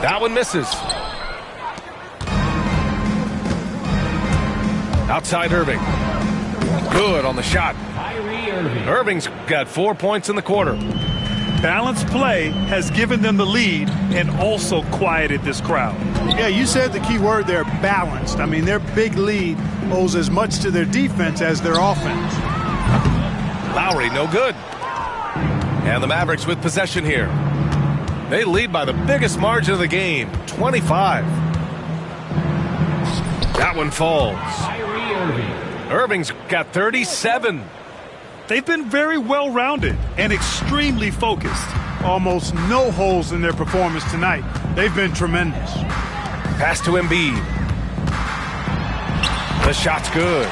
That one misses. Outside Irving. Good on the shot. Irving's got 4 points in the quarter. Balanced play has given them the lead and also quieted this crowd. Yeah, you said the key word there, balanced. I mean, their big lead owes as much to their defense as their offense. Lowry, no good. And the Mavericks with possession here. They lead by the biggest margin of the game, 25. That one falls. Irving's got 37. They've been very well-rounded and extremely focused. Almost no holes in their performance tonight. They've been tremendous. Pass to Embiid. The shot's good.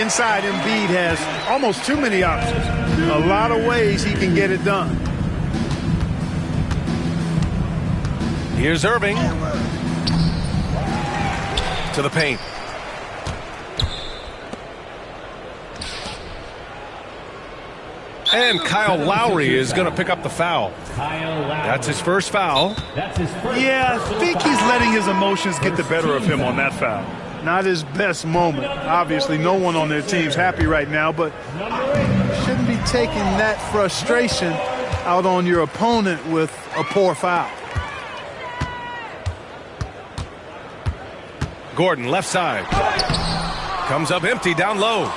Inside, Embiid has almost too many options. A lot of ways he can get it done. Here's Irving. To the paint. And Kyle Lowry is going to pick up the foul. That's his first foul. Yeah, I think he's letting his emotions get the better of him on that foul. Not his best moment. Obviously, no one on their team's happy right now, but you shouldn't be taking that frustration out on your opponent with a poor foul. Gordon, left side. Comes up empty down low.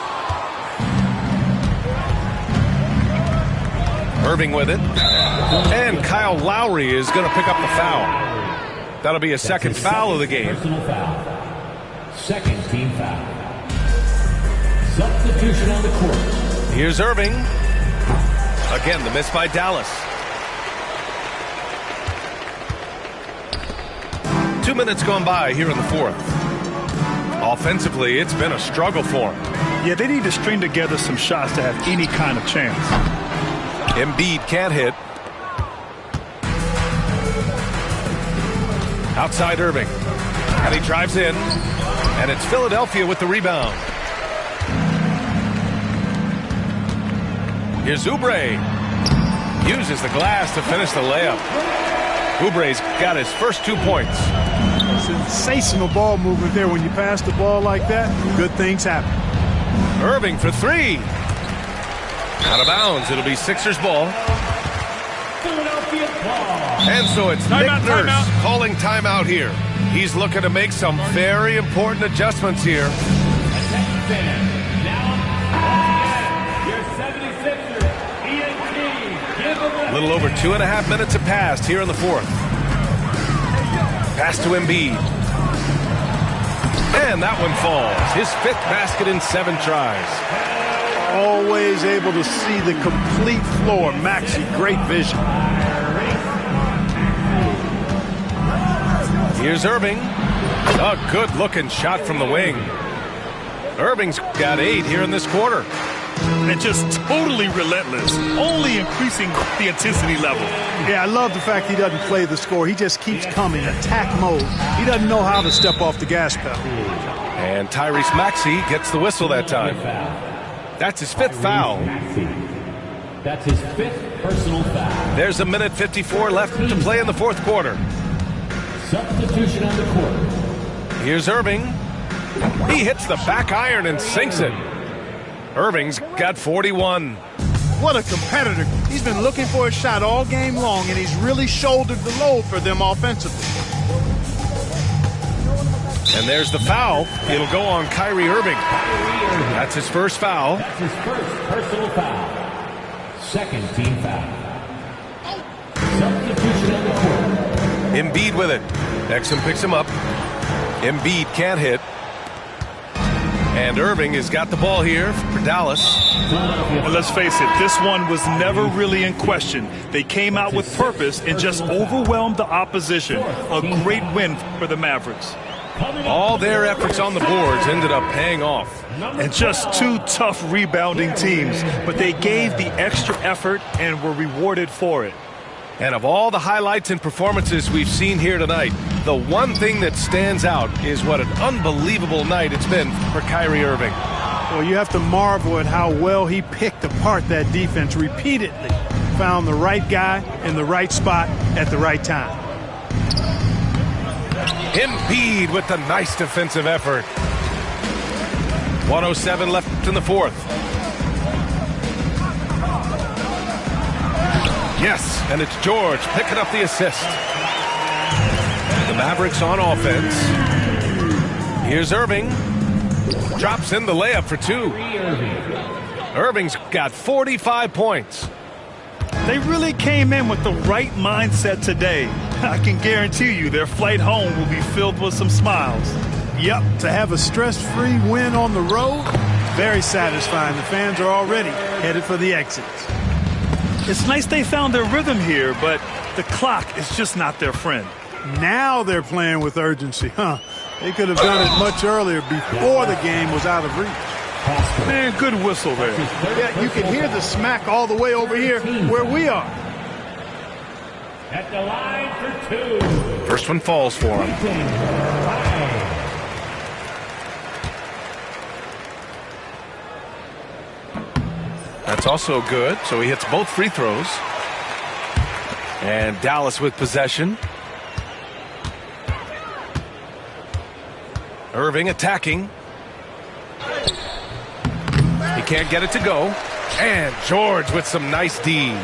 Irving with it. And Kyle Lowry is going to pick up the foul. That'll be a second foul of the game. Second team foul. Substitution on the court. Here's Irving. Again, the miss by Dallas. 2 minutes gone by here in the fourth. Offensively, it's been a struggle for him. Yeah, they need to string together some shots to have any kind of chance. Embiid can't hit. Outside Irving. And he drives in. And it's Philadelphia with the rebound. Here's Oubre. Uses the glass to finish the layup. Oubre's got his first 2 points. Sensational ball movement there. When you pass the ball like that, good things happen. Irving for three. Out of bounds. It'll be Sixers ball. And so it's Nick Nurse calling timeout here. He's looking to make some very important adjustments here. A little over 2.5 minutes have passed here in the fourth. Pass to Embiid. And that one falls. His 5th basket in 7 tries. Always able to see the complete floor. Maxey, great vision. Here's Irving. A good-looking shot from the wing. Irving's got 8 here in this quarter. And just totally relentless, only increasing the intensity level. Yeah, I love the fact he doesn't play the score. He just keeps coming, attack mode. He doesn't know how to step off the gas pedal. And Tyrese Maxey gets the whistle that time. That's his 5th foul. That's his 5th personal foul. There's 1:54 left to play in the fourth quarter. Substitution on the court. Here's Irving. He hits the back iron and sinks it. Irving's got 41. What a competitor. He's been looking for a shot all game long, and he's really shouldered the load for them offensively. And there's the foul. It'll go on Kyrie Irving. That's his first foul. That's his first personal foul. 2nd team foul. Substitution on the court. Embiid with it. Exum picks him up. Embiid can't hit. And Irving has got the ball here for Dallas. And let's face it, this one was never really in question. They came out with purpose and just overwhelmed the opposition. A great win for the Mavericks. All their efforts on the boards ended up paying off. And just 2 tough rebounding teams, but they gave the extra effort and were rewarded for it. And of all the highlights and performances we've seen here tonight, the one thing that stands out is what an unbelievable night it's been for Kyrie Irving. Well, you have to marvel at how well he picked apart that defense repeatedly. Found the right guy in the right spot at the right time. Embiid with the nice defensive effort. 1:07 left in the fourth. Yes, and it's George picking up the assist. The Mavericks on offense. Here's Irving. Drops in the layup for 2. Irving's got 45 points. They really came in with the right mindset today. I can guarantee you their flight home will be filled with some smiles. Yep, to have a stress-free win on the road, very satisfying. The fans are already headed for the exits. It's nice they found their rhythm here, but the clock is just not their friend. Now they're playing with urgency, huh? They could have done it much earlier before the game was out of reach. Man, good whistle there. Yeah, you can hear the smack all the way over here where we are. At the line for 2. First one falls for him. That's also good, so he hits both free throws. And Dallas with possession. Irving attacking. He can't get it to go. And George with some nice D.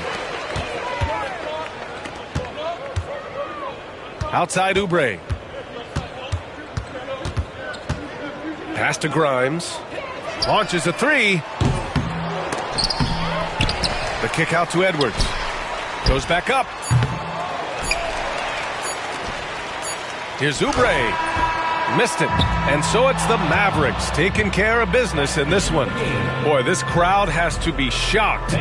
Outside Oubre. Pass to Grimes. Launches a 3. The kick out to Edwards. Goes back up. Here's Oubre. Missed it. And so it's the Mavericks taking care of business in this one. Boy, this crowd has to be shocked.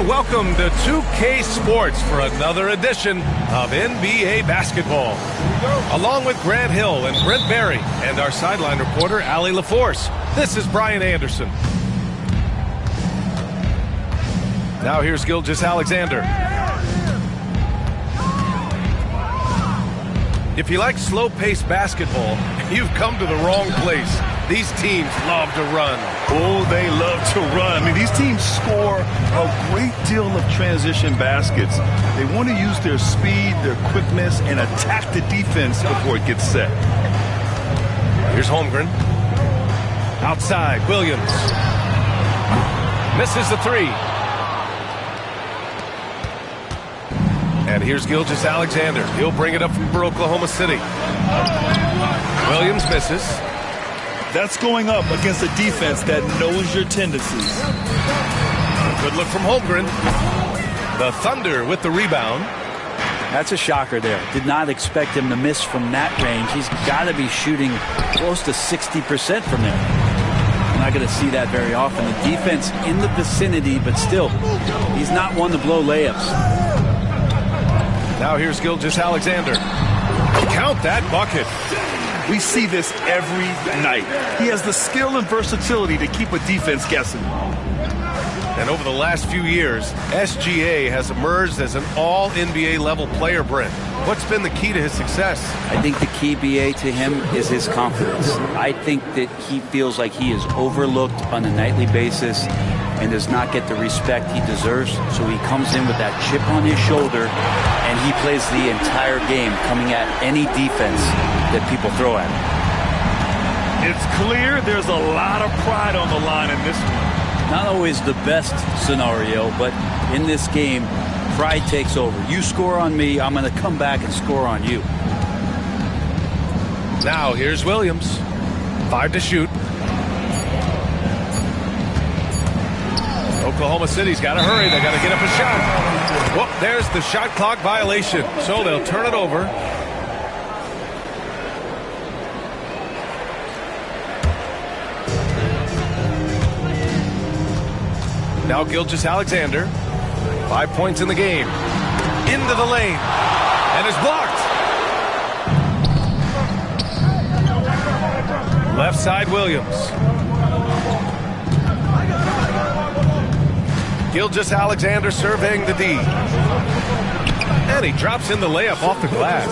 and welcome to 2K Sports for another edition of NBA basketball. Along with Grant Hill and Brent Barry and our sideline reporter, Allie LaForce, this is Brian Anderson. Now here's Gilgeous-Alexander. If you like slow-paced basketball, you've come to the wrong place. These teams love to run. Oh, they love to run. I mean, these teams score a great deal of transition baskets. They want to use their speed, their quickness, and attack the defense before it gets set. Here's Holmgren. Outside, Williams. Misses the three. And here's Gilgeous-Alexander. He'll bring it up for Oklahoma City. Williams misses. That's going up against a defense that knows your tendencies. Good look from Holmgren. The Thunder with the rebound. That's a shocker there. Did not expect him to miss from that range. He's got to be shooting close to 60% from there. I'm not going to see that very often. The defense in the vicinity, but still, he's not one to blow layups. Now here's Gilgeous-Alexander. Count that bucket. We see this every night. He has the skill and versatility to keep a defense guessing. And over the last few years, SGA has emerged as an all-NBA level player, Brent. What's been the key to his success? I think the key, BA, to him is his confidence. I think that he feels like he is overlooked on a nightly basis and does not get the respect he deserves. So he comes in with that chip on his shoulder, and he plays the entire game coming at any defense that people throw at him. It's clear there's a lot of pride on the line in this one. Not always the best scenario, but in this game, pride takes over. You score on me, I'm going to come back and score on you. Now here's Williams. 5 to shoot. Oklahoma City's got to hurry. They got to get up a shot. Whoop, there's the shot clock violation. So they'll turn it over. Now Gilgeous-Alexander. 5 points in the game. Into the lane. And is blocked. Left side, Williams. Gilgeous-Alexander surveying the D. And he drops in the layup off the glass.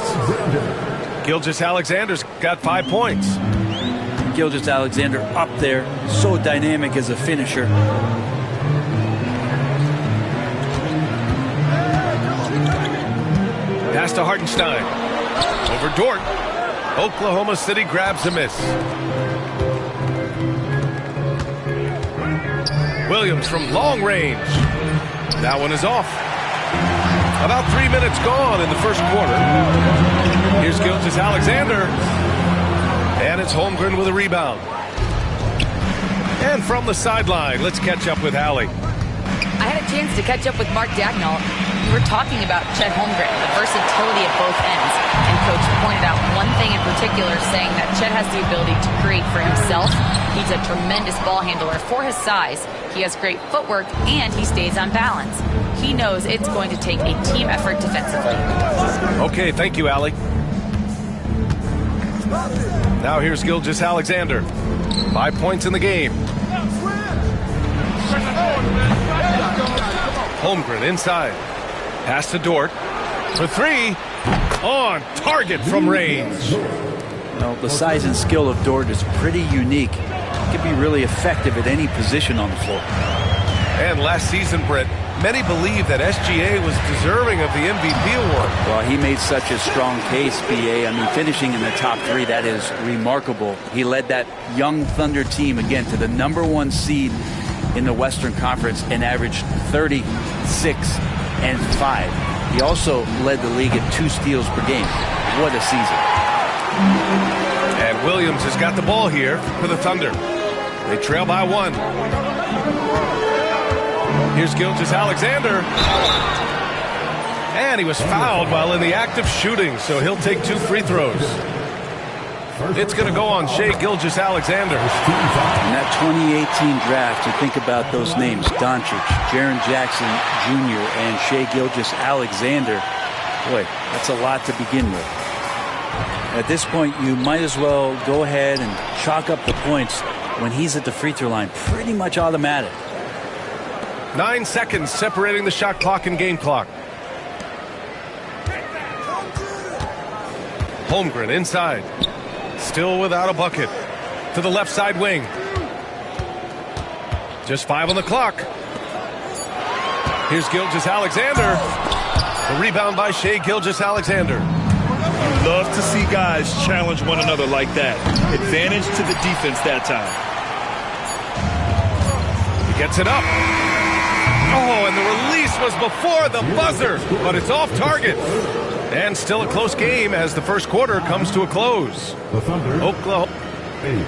Gilgeous-Alexander's got 5 points. Gilgeous-Alexander up there, so dynamic as a finisher. Pass to Hartenstein. Over Dort. Oklahoma City grabs a miss. Williams from long range. That one is off. About 3 minutes gone in the first quarter. Here's Gilgeous-Alexander. And it's Holmgren with a rebound. And from the sideline, let's catch up with Allie. I had a chance to catch up with Mark Dagnall. We were talking about Chet Holmgren, the versatility at both ends. And Coach pointed out one thing in particular, saying that Chet has the ability to create for himself. He's a tremendous ball handler for his size. He has great footwork, and he stays on balance. He knows it's going to take a team effort defensively. Okay, thank you, Allie. Now here's Gilgeous-Alexander. 5 points in the game. Holmgren inside. Pass to Dort. For three. On target from range. Well, the size and skill of Dort is pretty unique. He can be really effective at any position on the floor. And last season, Brett, many believe that SGA was deserving of the MVP award. Well, he made such a strong case, BA. I mean, finishing in the top 3, that is remarkable. He led that young Thunder team, again, to the #1 seed in the Western Conference and averaged 36 and 5. He also led the league at 2 steals per game. What a season. And Williams has got the ball here for the Thunder. They trail by 1. Here's Gilgeous-Alexander. And he was fouled while in the act of shooting, so he'll take 2 free throws. It's going to go on Shai Gilgeous-Alexander. In that 2018 draft, you think about those names, Doncic, Jaren Jackson Jr., and Shai Gilgeous-Alexander. Boy, that's a lot to begin with. At this point, you might as well go ahead and chalk up the points when he's at the free throw line. Pretty much automatic. 9 seconds separating the shot clock and game clock. Holmgren inside. Still without a bucket. To the left side wing. Just 5 on the clock. Here's Gilgeous-Alexander. The rebound by Shai Gilgeous-Alexander. You love to see guys challenge one another like that. Advantage to the defense that time. He gets it up. Oh, and the release was before the buzzer, but it's off target. And still a close game as the first quarter comes to a close. The Thunder. Oklahoma. 8.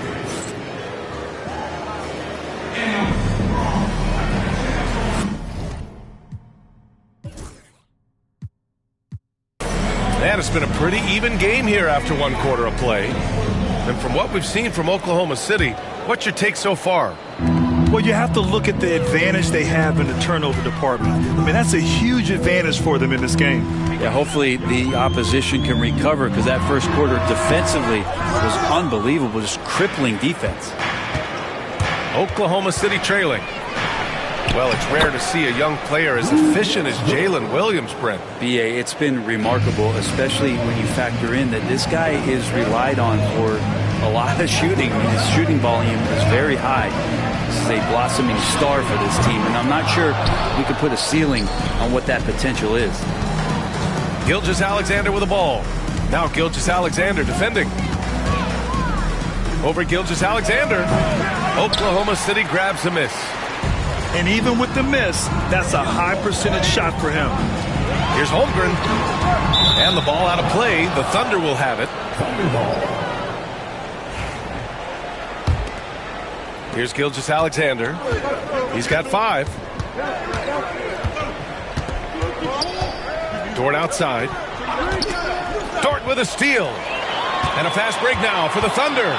Man, it's been a pretty even game here after 1 quarter of play. And from what we've seen from Oklahoma City, what's your take so far? Well, you have to look at the advantage they have in the turnover department. I mean, that's a huge advantage for them in this game. Yeah, hopefully the opposition can recover, because that first quarter defensively was unbelievable, just crippling defense. Oklahoma City trailing. Well, it's rare to see a young player as efficient as Jalen Williams, Brent. BA, it's been remarkable, especially when you factor in that this guy is relied on for a lot of shooting. I mean, his shooting volume is very high. This is a blossoming star for this team, and I'm not sure we could put a ceiling on what that potential is. Gilgeous-Alexander with the ball. Now Gilgeous-Alexander defending. Over Gilgeous-Alexander. Oklahoma City grabs a miss. And even with the miss, that's a high percentage shot for him. Here's Holmgren. And the ball out of play. The Thunder will have it. Here's Gilgeous-Alexander. He's got 5. Dort outside. Dort with a steal. And a fast break now for the Thunder.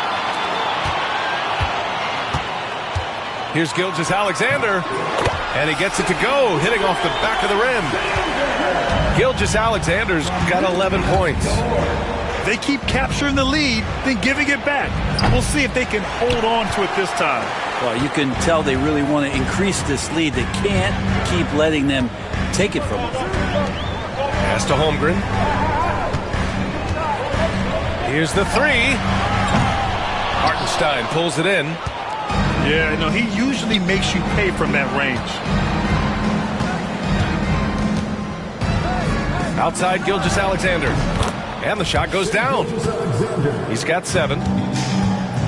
Here's Gilgeous-Alexander. And he gets it to go, hitting off the back of the rim. Gilgeous-Alexander's got 11 points. They keep capturing the lead, then giving it back. We'll see if they can hold on to it this time. Well, you can tell they really want to increase this lead. They can't keep letting them take it from them. Pass to Holmgren. Here's the 3. Hartenstein pulls it in. Yeah, no, he usually makes you pay from that range. Outside Gilgeous-Alexander. And the shot goes down. He's got 7.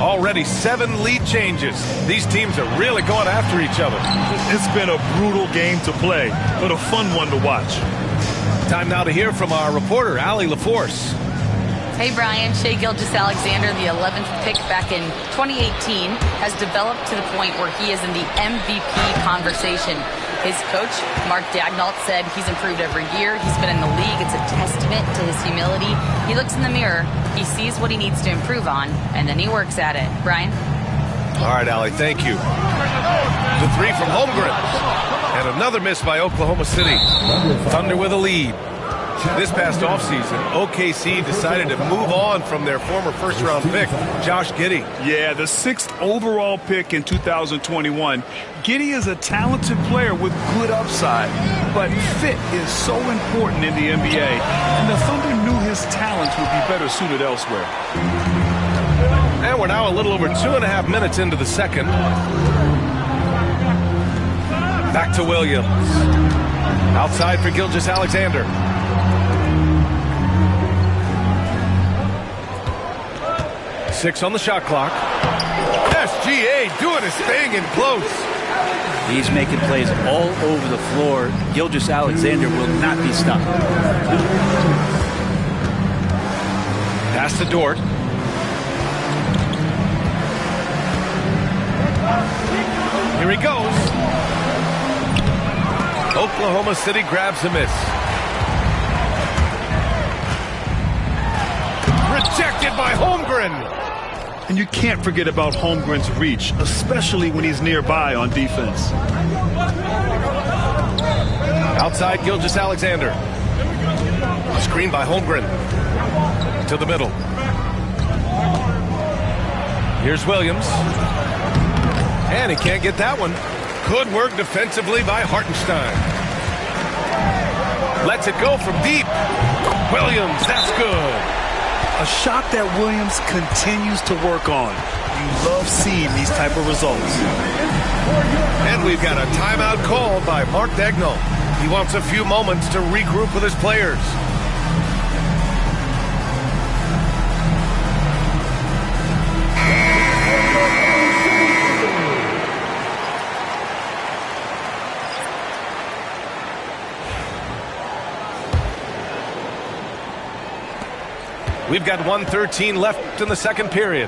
Already 7 lead changes. These teams are really going after each other. It's been a brutal game to play, but a fun one to watch. Time now to hear from our reporter, Allie LaForce. Hey, Brian. Shai Gilgeous-Alexander, the 11th pick back in 2018, has developed to the point where he is in the MVP conversation. His coach, Mark Daigneault, said he's improved every year. He's been in the league. It's a testament to his humility. He looks in the mirror, he sees what he needs to improve on, and then he works at it. Brian? All right, Allie, thank you. The 3 from Holmgren. And another miss by Oklahoma City. Thunder with a lead. This past offseason, OKC decided to move on from their former first-round pick, Josh Giddey. Yeah, the 6th overall pick in 2021. Giddey is a talented player with good upside, but fit is so important in the NBA, and the Thunder knew his talents would be better suited elsewhere. And we're now a little over 2.5 minutes into the second. Back to Williams. Outside for Gilgeous-Alexander. Six on the shot clock. SGA doing his thing in close. He's making plays all over the floor. Gilgeous-Alexander will not be stopped. Pass to Dort. Here he goes. Oklahoma City grabs a miss. rejected by Holmgren. And you can't forget about Holmgren's reach, especially when he's nearby on defense. Outside Gilgeous-Alexander. Screen by Holmgren. To the middle. Here's Williams. And he can't get that one. Good work defensively by Hartenstein. Lets it go from deep. Williams, that's good. A shot that Williams continues to work on. You love seeing these type of results. And we've got a timeout called by Mark Daigneault. He wants a few moments to regroup with his players. We've got 1:13 left in the second period.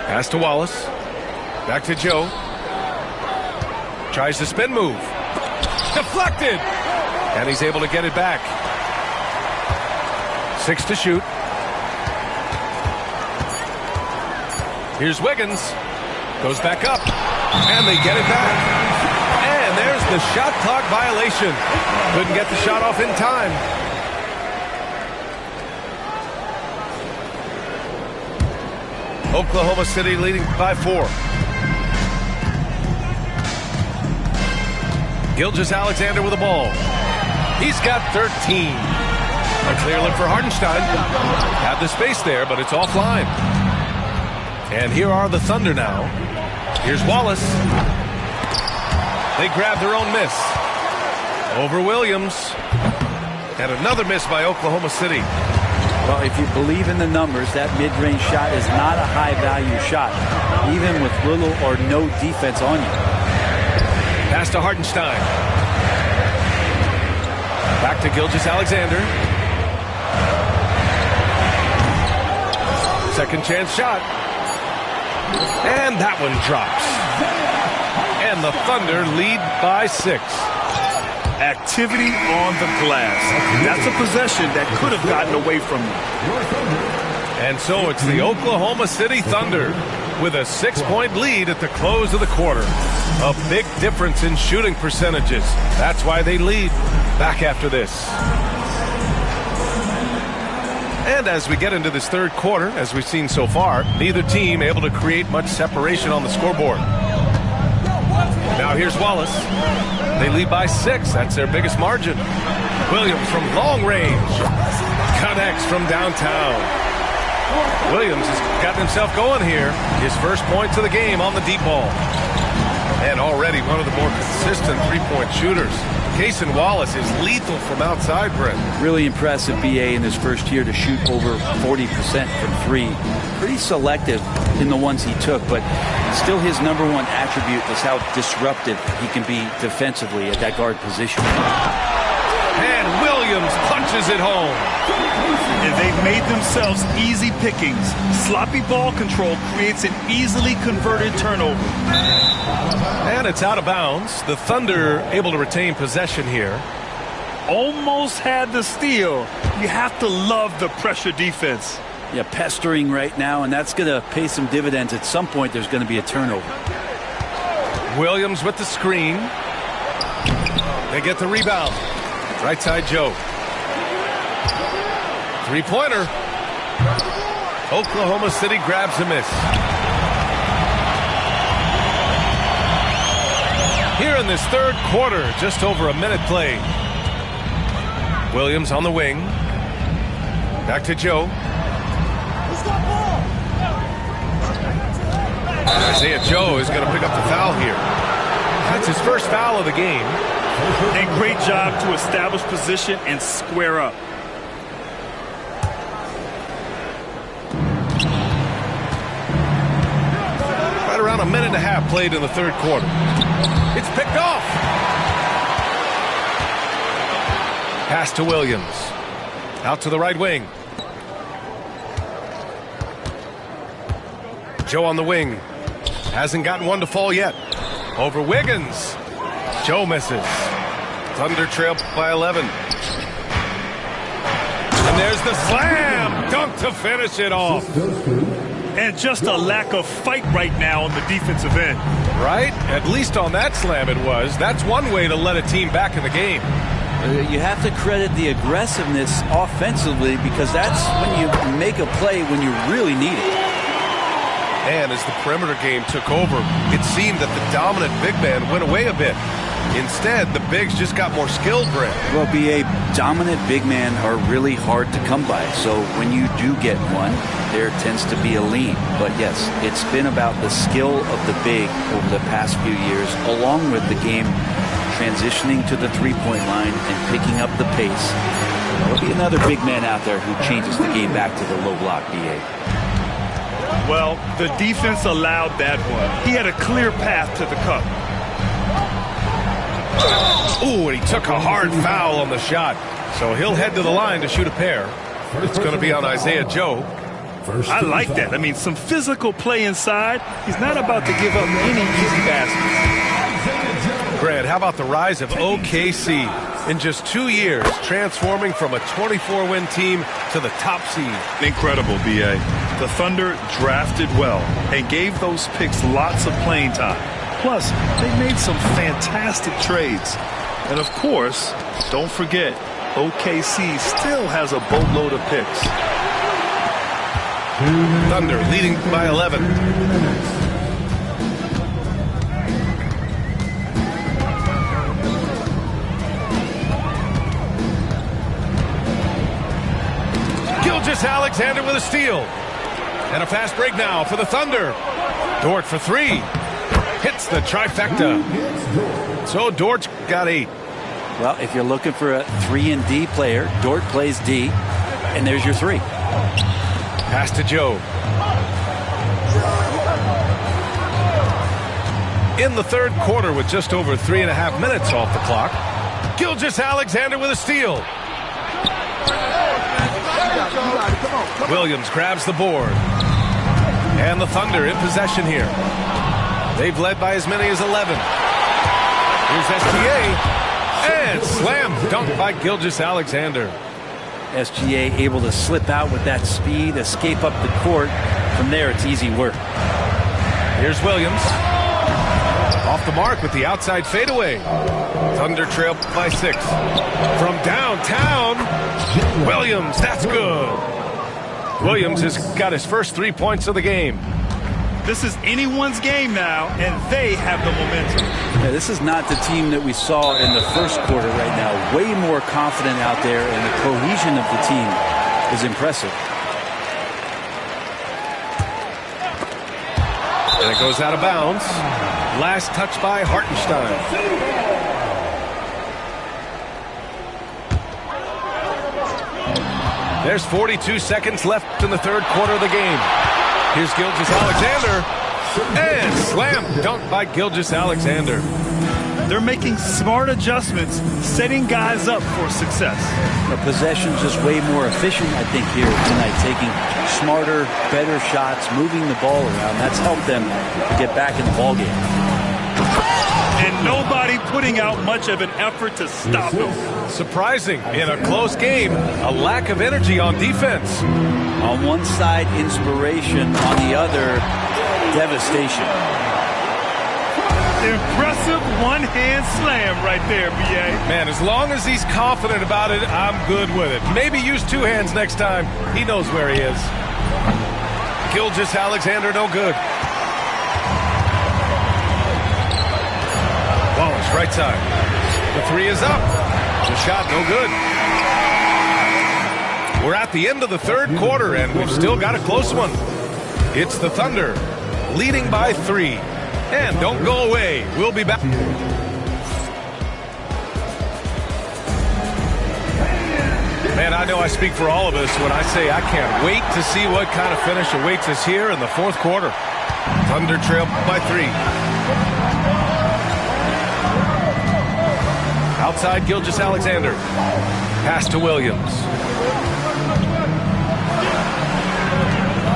Pass to Wallace. Back to Joe. Tries the spin move. Deflected! And he's able to get it back. 6 to shoot. Here's Wiggins. Goes back up. And they get it back. And there's the shot clock violation. Couldn't get the shot off in time. Oklahoma City leading by 4. Gilgeous-Alexander with the ball. He's got 13. A clear look for Hartenstein. Had the space there, but it's offline. And here are the Thunder now. Here's Wallace. They grab their own miss. Over Williams. And another miss by Oklahoma City. Well, if you believe in the numbers, that mid-range shot is not a high-value shot, even with little or no defense on you. Pass to Hartenstein. Back to Gilgeous-Alexander. Second chance shot. And that one drops. And the Thunder lead by 6. Activity on the glass. That's a possession that could have gotten away from you. And so it's the Oklahoma City Thunder with a 6-point lead at the close of the quarter. A big difference in shooting percentages. That's why they lead. Back after this. And as we get into this third quarter, as we've seen so far, neither team able to create much separation on the scoreboard. Now here's Wallace. They lead by 6. That's their biggest margin. Williams from long range. Connects from downtown. Williams has gotten himself going here. His first points of the game on the deep ball. And already one of the more consistent three-point shooters. Cason Wallace is lethal from outside, Brent. Really impressive, BA, in his first year to shoot over 40% from 3. Pretty selective in the ones he took, but still his number one attribute is how disruptive he can be defensively at that guard position. And Williams punches it home. And they've made themselves easy pickings. Sloppy ball control creates an easily converted turnover. And it's out of bounds. The Thunder able to retain possession here. Almost had the steal. You have to love the pressure defense. Yeah, pestering right now, and that's going to pay some dividends. At some point, there's going to be a turnover. Williams with the screen. They get the rebound. Right side, Joe. Three-pointer. Oklahoma City grabs a miss. Here in this third quarter, just over a minute played. Williams on the wing. Back to Joe. Isaiah Joe is going to pick up the foul here. That's his first foul of the game. A great job to establish position and square up. Right around a minute and a half played in the third quarter. It's picked off. Pass to Williams. Out to the right wing. Joe on the wing. Hasn't gotten one to fall yet. Over Wiggins. Joe misses. Thunder trail by 11. And there's the slam dunk to finish it off. And just a lack of fight right now on the defensive end. Right? At least on that slam it was. That's one way to let a team back in the game. You have to credit the aggressiveness offensively, because that's when you make a play when you really need it. And as the perimeter game took over, it seemed that the dominant big man went away a bit. Instead, the bigs just got more skilled, Brent. Well, BA, dominant big men are really hard to come by. So when you do get one, there tends to be a lean. But yes, it's been about the skill of the big over the past few years, along with the game transitioning to the three-point line and picking up the pace. There'll be another big man out there who changes the game back to the low block, BA. Well, the defense allowed that one. He had a clear path to the cup. Ooh, and he took a hard foul on the shot. So he'll head to the line to shoot a pair. It's going to be on Isaiah Joe. I like that. I mean, some physical play inside. He's not about to give up any easy baskets. Grant, how about the rise of OKC? In just 2 years, transforming from a 24-win team to the top seed. Incredible, B.A. The Thunder drafted well and gave those picks lots of playing time. Plus, they made some fantastic trades. And of course, don't forget, OKC still has a boatload of picks. Thunder leading by 11. Gilgeous-Alexander with a steal. And a fast break now for the Thunder. Dort for three. Hits the trifecta. So Dort got 8. Well, if you're looking for a 3-and-D player, Dort plays D, and there's your 3. Pass to Joe. In the third quarter with just over 3.5 minutes off the clock, Gilgeous-Alexander with a steal. Williams grabs the board. And the Thunder in possession here. They've led by as many as 11. Here's SGA. And slam dunk by Gilgeous-Alexander. SGA able to slip out with that speed, escape up the court. From there, it's easy work. Here's Williams. Off the mark with the outside fadeaway. Thunder trail by 6. From downtown, Williams, that's good. Williams has got his first 3 points of the game. This is anyone's game now, and they have the momentum. Yeah, this is not the team that we saw in the first quarter right now. Way more confident out there, and the cohesion of the team is impressive. And it goes out of bounds. Last touch by Hartenstein. There's 42 seconds left in the third quarter of the game. Here's Gilgeous-Alexander. And slam dunk by Gilgeous-Alexander. They're making smart adjustments, setting guys up for success. The possession's just way more efficient, I think, here tonight. Taking smarter, better shots, moving the ball around. That's helped them get back in the ballgame. And nobody putting out much of an effort to stop him. Surprising in a close game, a lack of energy on defense. On one side, inspiration. On the other, devastation. Impressive one-hand slam right there, B.A. Man, as long as he's confident about it, I'm good with it. Maybe use 2 hands next time. He knows where he is. Gilgeous-Alexander, no good. Wallace, right side. The 3 is up. The shot, no good. We're at the end of the third quarter, and we've still got a close one. It's the Thunder leading by 3. And don't go away. We'll be back. Man, I know I speak for all of us when I say I can't wait to see what kind of finish awaits us here in the fourth quarter. Thunder trail by 3. Outside Gilgeous-Alexander. Pass to Williams.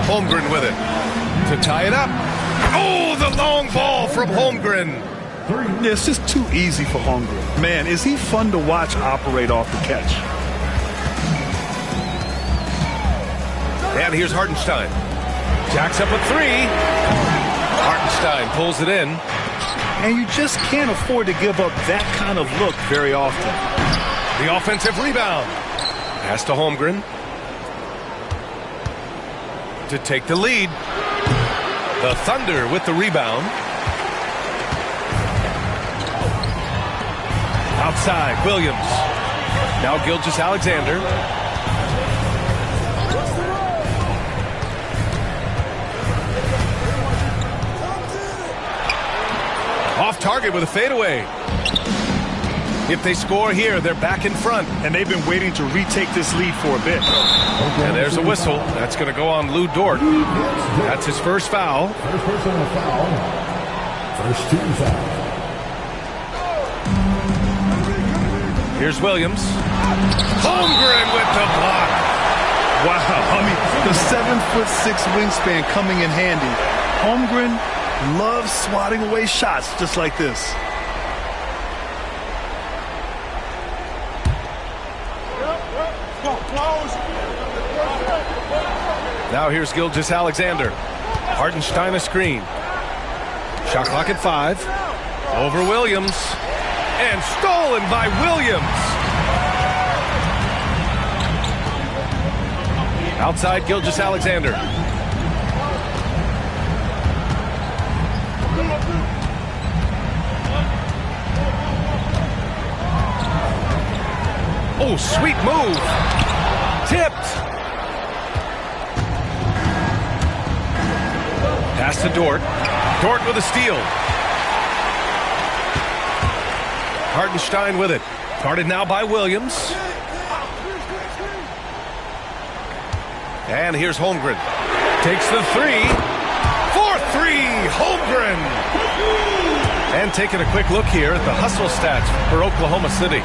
Holmgren with it to tie it up. Oh, the long ball from Holmgren. Yeah, it's just too easy for Holmgren. Man, is he fun to watch operate off the catch. And here's Hartenstein. Jacks up a three. Hartenstein pulls it in. And you just can't afford to give up that kind of look very often. The offensive rebound. Pass to Holmgren. To take the lead. The Thunder with the rebound. Outside, Williams. Now Gilgeous-Alexander. Off target with a fadeaway. If they score here, they're back in front. And they've been waiting to retake this lead for a bit. And there's a whistle. That's going to go on Lou Dort. That's his first foul. First personal foul. First team foul. Here's Williams. Holmgren with the block. Wow, I mean, the 7'6" wingspan coming in handy. Holmgren loves swatting away shots just like this. Now here's Gilgeous-Alexander. Hartenstein a screen. Shot clock at 5. Over Williams. And stolen by Williams. Outside Gilgeous-Alexander. Oh, sweet move. Tipped. Pass to Dort. Dort with a steal. Hartenstein with it. Guarded now by Williams. And here's Holmgren. Takes the three. 4-3, Holmgren. And taking a quick look here at the hustle stats for Oklahoma City.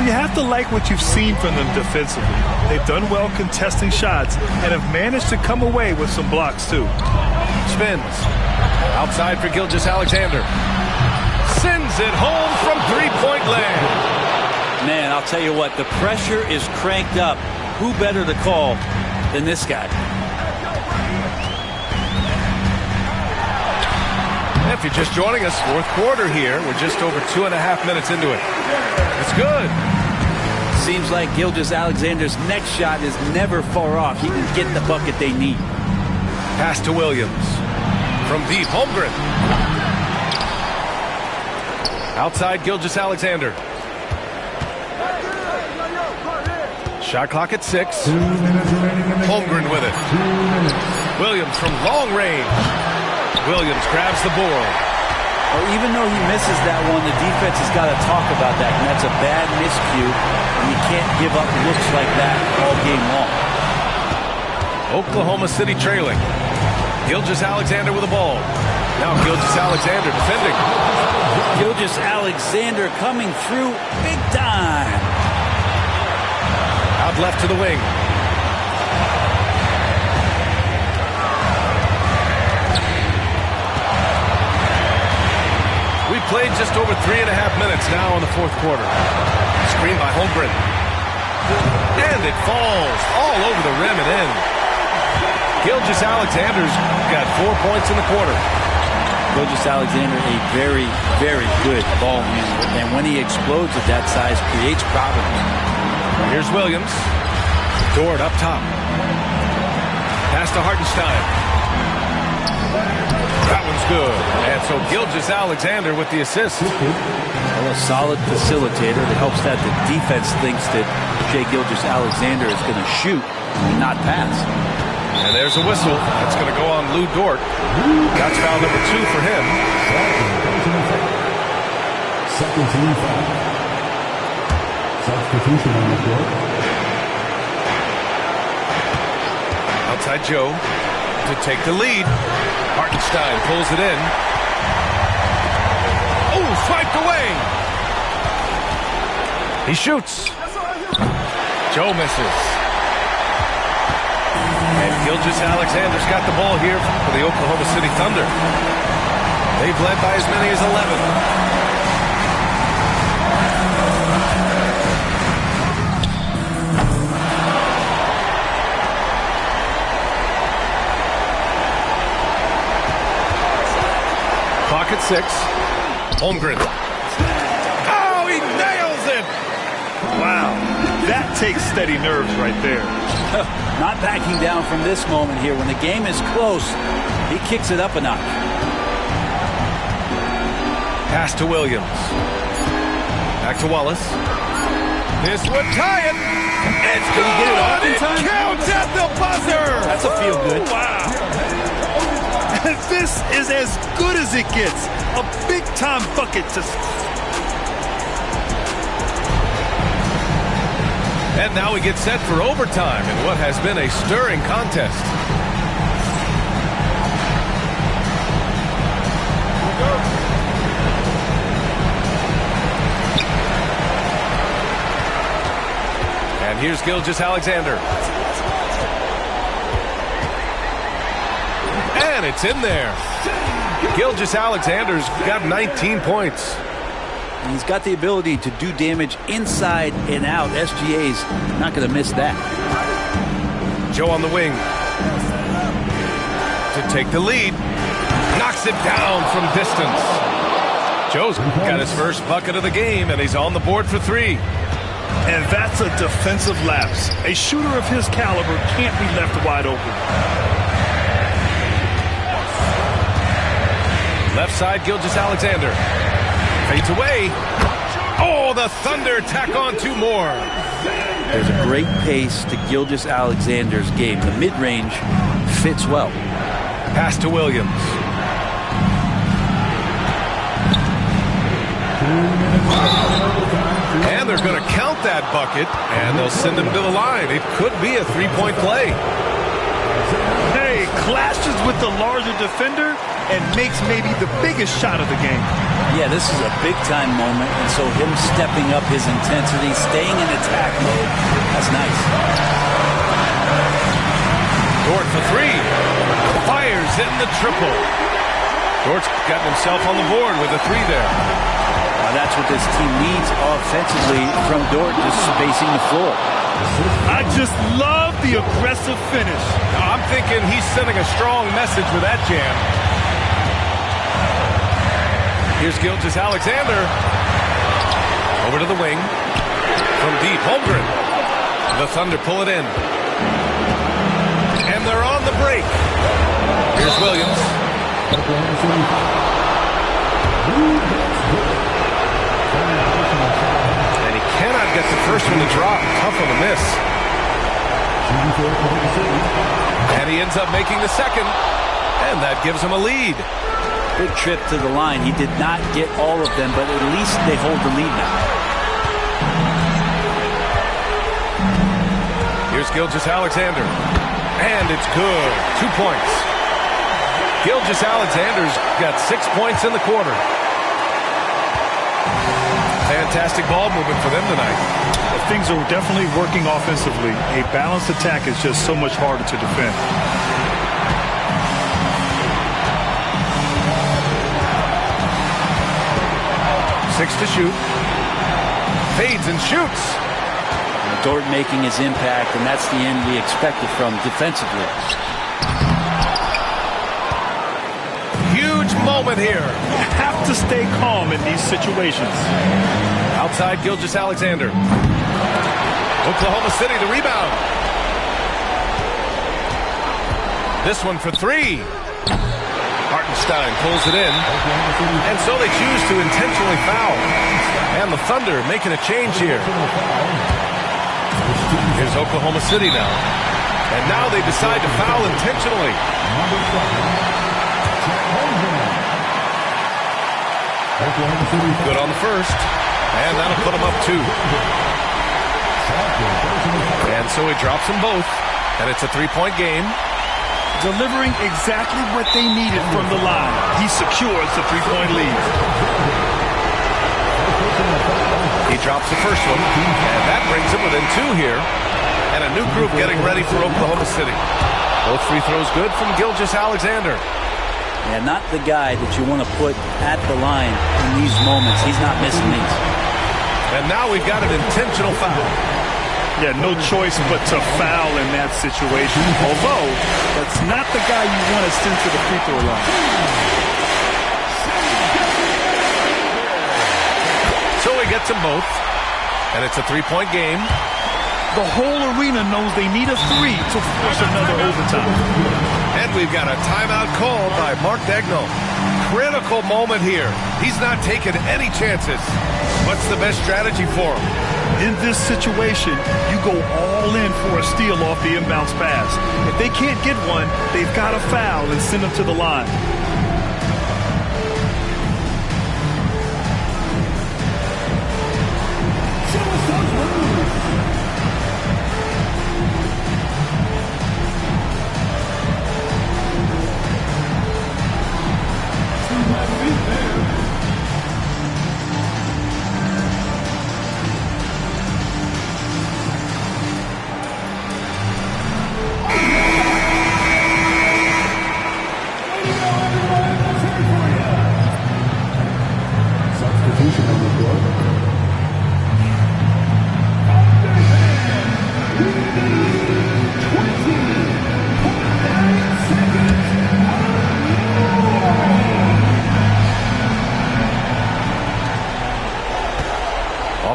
You have to like what you've seen from them defensively. They've done well contesting shots and have managed to come away with some blocks too. Spins. Outside for Gilgeous-Alexander. Sends it home from three-point land. Man, I'll tell you what, the pressure is cranked up. Who better to call than this guy? If you're just joining us, fourth quarter here. We're just over 2.5 minutes into it. It's good. Seems like Gilgeous-Alexander's next shot is never far off. He can get the bucket they need. Pass to Williams. From deep, Holmgren. Outside Gilgeous-Alexander. Shot clock at 6. Holmgren with it. Williams from long range. Williams grabs the board. Well, even though he misses that one, the defense has got to talk about that, and that's a bad miscue, and you can't give up looks like that all game long. Oklahoma City trailing. Gilgeous-Alexander with the ball. Now Gilgeous-Alexander defending. Gilgeous-Alexander coming through big time. Out left to the wing. We played just over 3.5 minutes now in the fourth quarter. Screen by Holmgren. And it falls all over the rim and in. Gilgeous-Alexander's got 4 points in the quarter. Gilgeous-Alexander, a very, very good ball handler. And when he explodes at that size, creates problems. Here's Williams. Dort up top. Pass to Hartenstein. That one's good. And so Gilgeous-Alexander with the assist. Well, a solid facilitator that helps that the defense thinks that Shai Gilgeous-Alexander is going to shoot and not pass. And there's a whistle. That's going to go on Lou Dort. That's foul number 2 for him. Second team foul. Substitution on the court. Outside Joe to take the lead. Hartenstein pulls it in. Oh, swiped away. He shoots. Joe misses. And Gilgeous-Alexander's got the ball here for the Oklahoma City Thunder. They've led by as many as 11. at 6. Holmgren. Oh, he nails it! Wow, that takes steady nerves right there. Not backing down from this moment here. When the game is close, he kicks it up a notch. Pass to Williams. Back to Wallace. This would tie it. It's good. Can he get it off in It time? counts at the buzzer. That's a feel good. Wow. This is as good as it gets. A big-time bucket to... And now we get set for overtime in what has been a stirring contest. And here's Gilgeous-Alexander. And it's in there. Gilgeous-Alexander's got 19 points. And he's got the ability to do damage inside and out. SGA's not going to miss that. Joe on the wing to take the lead. Knocks it down from distance. Joe's got his first bucket of the game, and he's on the board for 3. And that's a defensive lapse. A shooter of his caliber can't be left wide open. Left side, Gilgeous-Alexander. Fades away. Oh, the Thunder tack on 2 more. There's a great pace to Gilgeous-Alexander's game. The mid-range fits well. Pass to Williams. And they're going to count that bucket, and they'll send him to the line. It could be a 3-point play. Hey, clashes with the larger defender and makes maybe the biggest shot of the game. Yeah, this is a big-time moment, and so him stepping up his intensity, staying in attack mode, that's nice. Dort for 3. Fires in the triple. Dort's gotten himself on the board with a 3 there. That's what this team needs offensively from Dort, just spacing the floor. I just love the aggressive finish. I'm thinking he's sending a strong message with that jam. Here's Gilgeous-Alexander. Over to the wing. From deep, Holmgren. The Thunder pull it in. And they're on the break. Here's Williams. And he cannot get the first one to drop. Tough on the miss. And he ends up making the second. And that gives him a lead. Good trip to the line. He did not get all of them, but at least they hold the lead now. Here's Gilgeous-Alexander. And it's good. 2 points. Gilgeous-Alexander's got 6 points in the quarter. Fantastic ball movement for them tonight. Things are definitely working offensively. A balanced attack is just so much harder to defend. 6 to shoot. Fades and shoots. Dort making his impact, and that's the end we expected from defensively. Huge moment here. You have to stay calm in these situations. Outside Gilgeous-Alexander. Oklahoma City the rebound. This one for 3. Hartenstein pulls it in. And so they choose to intentionally foul. And the Thunder making a change here. Here's Oklahoma City now. And now they decide to foul intentionally. Good on the first. And that'll put them up 2. And so he drops them both. And it's a 3-point game. Delivering exactly what they needed from the line. He secures the 3-point lead. He drops the first one, and that brings him within 2 here. And a new group getting ready for Oklahoma City. Both free throws good from Gilgeous-Alexander. And not the guy that you want to put at the line in these moments. He's not missing these. And now we've got an intentional foul. Yeah, no choice but to foul in that situation. Although, that's not the guy you want to send to the free throw line. he gets them both. And it's a three-point game. The whole arena knows they need a three to force another overtime. And we've got a timeout called by Mark Daigneault. Critical moment here. He's not taking any chances. What's the best strategy for him? In this situation, you go all in for a steal off the inbounds pass. If they can't get one, they've got to foul and send them to the line.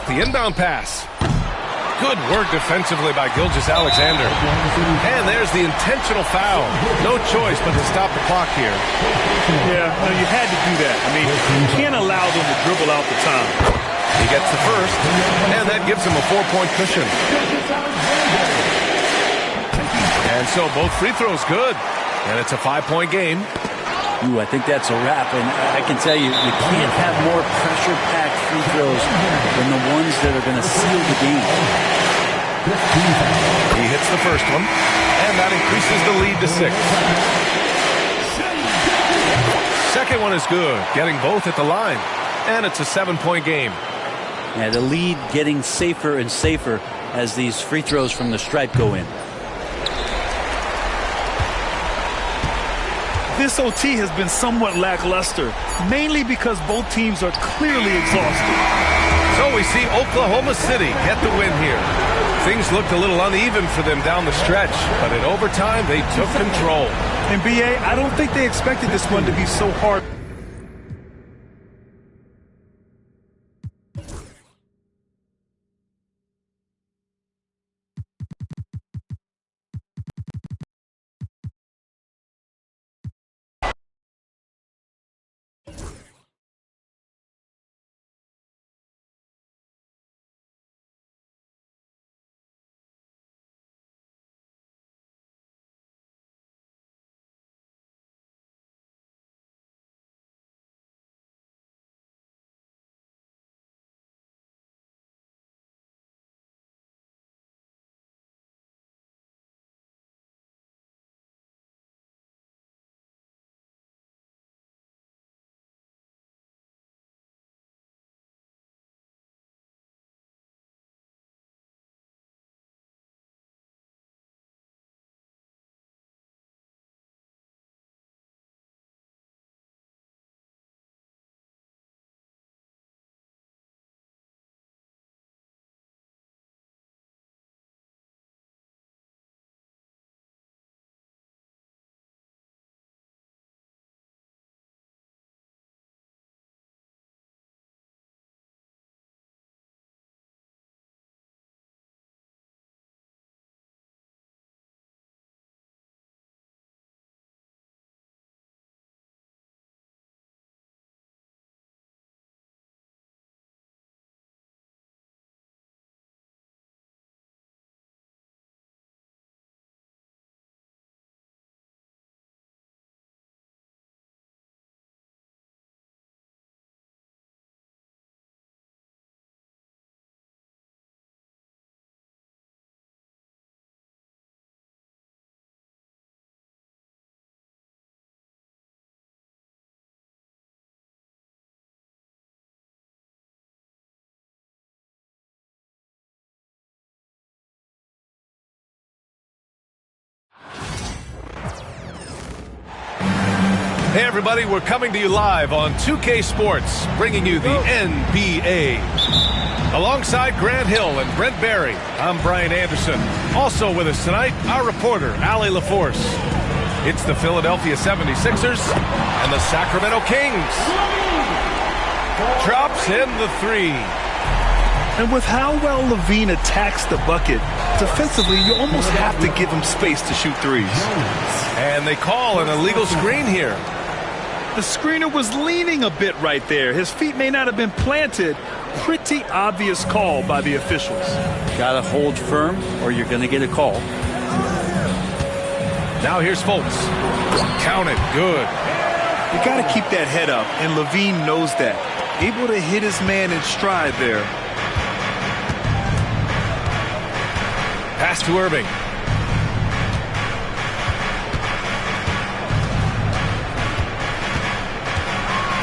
The inbound pass. Good work defensively by Gilgeous-Alexander. And there's the intentional foul. No choice but to stop the clock here. Yeah, no, you had to do that. I mean, you can't allow them to dribble out the time. He gets the first, and that gives him a 4-point cushion. And so both free throws good. And it's a 5-point game. Ooh, I think that's a wrap, and I can tell you, you can't have more pressure-packed free throws than the ones that are going to seal the game. He hits the first one, and that increases the lead to 6. Second one is good, getting both at the line, and it's a 7-point game. Yeah, the lead getting safer and safer as these free throws from the stripe go in. This OT has been somewhat lackluster, mainly because both teams are clearly exhausted. So we see Oklahoma City get the win here. Things looked a little uneven for them down the stretch, but in overtime they took control. And BA, I don't think they expected this one to be so hard. Hey everybody, we're coming to you live on 2K Sports, bringing you the NBA. Alongside Grant Hill and Brent Barry, I'm Brian Anderson. Also with us tonight, our reporter, Allie LaForce. It's the Philadelphia 76ers and the Sacramento Kings. Drops in the three. And with how well Levine attacks the bucket, defensively, you almost have to give him space to shoot threes. And they call an illegal screen here. The screener was leaning a bit right there. His feet may not have been planted. Pretty obvious call by the officials. Got to hold firm or you're going to get a call. Now here's Fultz. Count it. Good. You got to keep that head up, and Levine knows that. Able to hit his man in stride there. Pass to Irving.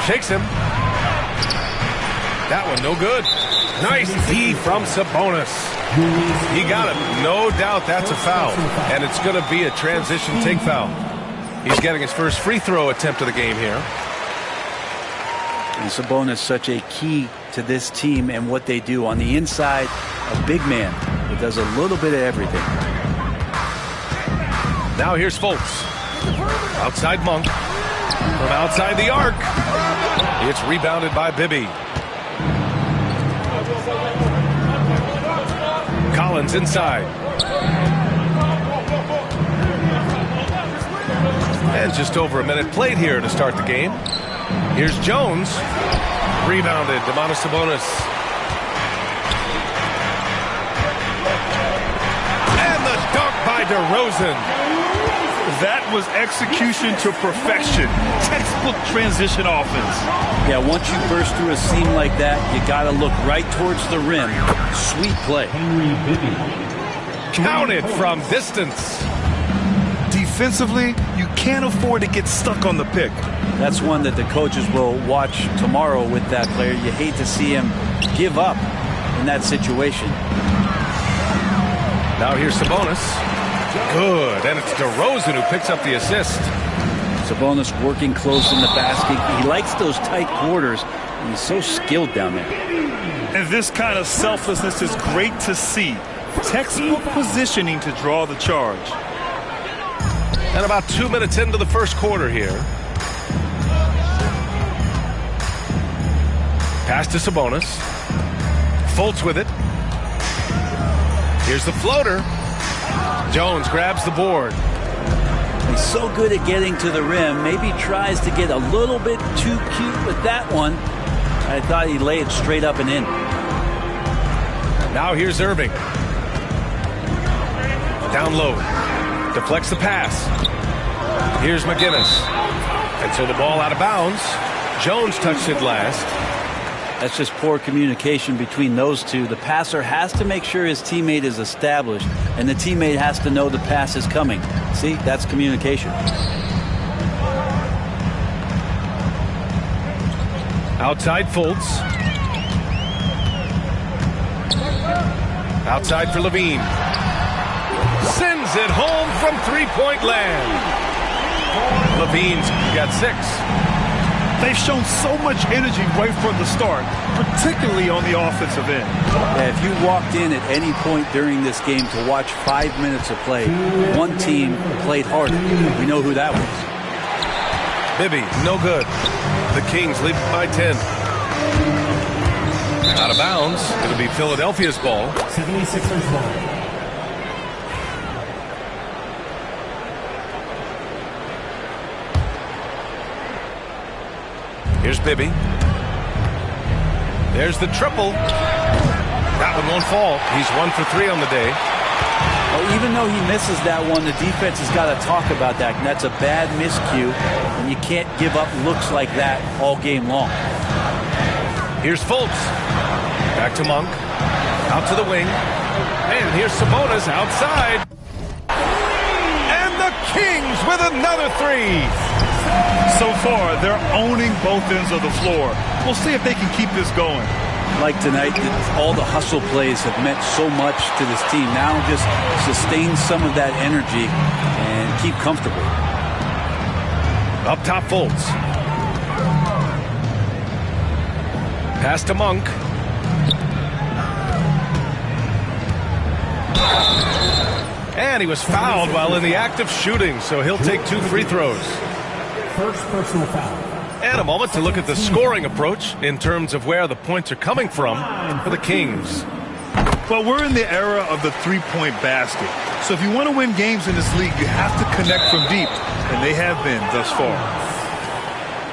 Shakes him. That one no good. Nice D from Sabonis. He got it. No doubt that's a foul. And it's going to be a transition take foul. He's getting his first free throw attempt of the game here. And Sabonis such a key to this team and what they do. On the inside, a big man that does a little bit of everything. Now here's Fultz. Outside Monk. From outside the arc. It's rebounded by Bibby. Collins inside. And just over a minute played here to start the game. Here's Jones. Rebounded. Domantas Sabonis. And the dunk by DeRozan. That was execution to perfection. Textbook transition offense. Yeah, once you burst through a seam like that, you got to look right towards the rim. Sweet play. Counted from distance. Defensively, you can't afford to get stuck on the pick. That's one that the coaches will watch tomorrow with that player. You hate to see him give up in that situation. Now here's Sabonis. Good, and it's DeRozan who picks up the assist. Sabonis working close in the basket. He likes those tight quarters, and he's so skilled down there. And this kind of selflessness is great to see. Textbook positioning to draw the charge. And about 2 minutes into the first quarter here. Pass to Sabonis. Fultz with it. Here's the floater. Jones grabs the board. He's so good at getting to the rim. Maybe tries to get a little bit too cute with that one. I thought he'd lay it straight up and in. Now here's Irving. Down low. Deflects the pass. Here's McGinnis. And so the ball out of bounds. Jones touched it last. That's just poor communication between those two. The passer has to make sure his teammate is established, and the teammate has to know the pass is coming. See, that's communication. Outside Fultz. Outside for Levine. Sends it home from three-point land. Levine's got 6. They've shown so much energy right from the start, particularly on the offensive end. Yeah, if you walked in at any point during this game to watch 5 minutes of play, one team played harder. We know who that was. Bibby, no good. The Kings lead by 10. Out of bounds. It'll be Philadelphia's ball. 76ers ball. Here's Bibby. There's the triple. That one won't fall. He's 1 for 3 on the day. Well, even though he misses that one, the defense has got to talk about that. And that's a bad miscue. And you can't give up looks like that all game long. Here's Fultz. Back to Monk. Out to the wing. And here's Sabonis outside. And the Kings with another 3. So far, they're owning both ends of the floor. We'll see if they can keep this going. Like tonight, all the hustle plays have meant so much to this team. Now just sustain some of that energy and keep comfortable. Up top, Fultz. Pass to Monk. And he was fouled while in the act of shooting, so he'll take 2 free throws. First personal foul. And a moment to look at the scoring approach in terms of where the points are coming from for the Kings. Well, we're in the era of the three-point basket. So if you want to win games in this league, you have to connect from deep, and they have been thus far.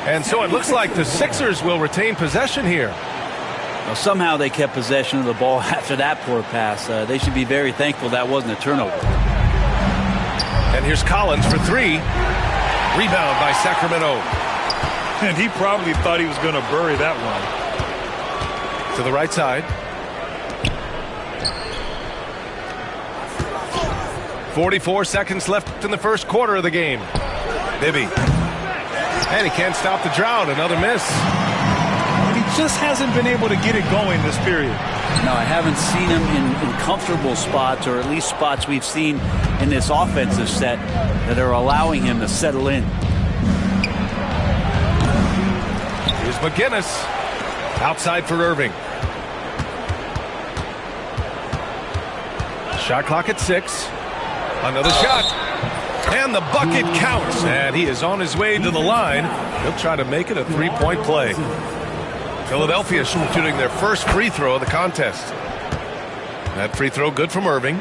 And so it looks like the Sixers will retain possession here. Well, somehow they kept possession of the ball after that poor pass. They should be very thankful that wasn't a turnover. And here's Collins for three. Rebound by Sacramento. And he probably thought he was going to bury that one. To the right side. 44 seconds left in the first quarter of the game. Bibby. And he can't stop the drought. Another miss. He just hasn't been able to get it going this period. No, I haven't seen him in comfortable spots, or at least spots we've seen in this offensive set that are allowing him to settle in. Here's McGinnis. Outside for Irving. Shot clock at 6. Another shot. And the bucket counts. And he is on his way to the line. He'll try to make it a three-point play. Philadelphia shooting their first free throw of the contest. That free throw good from Irving.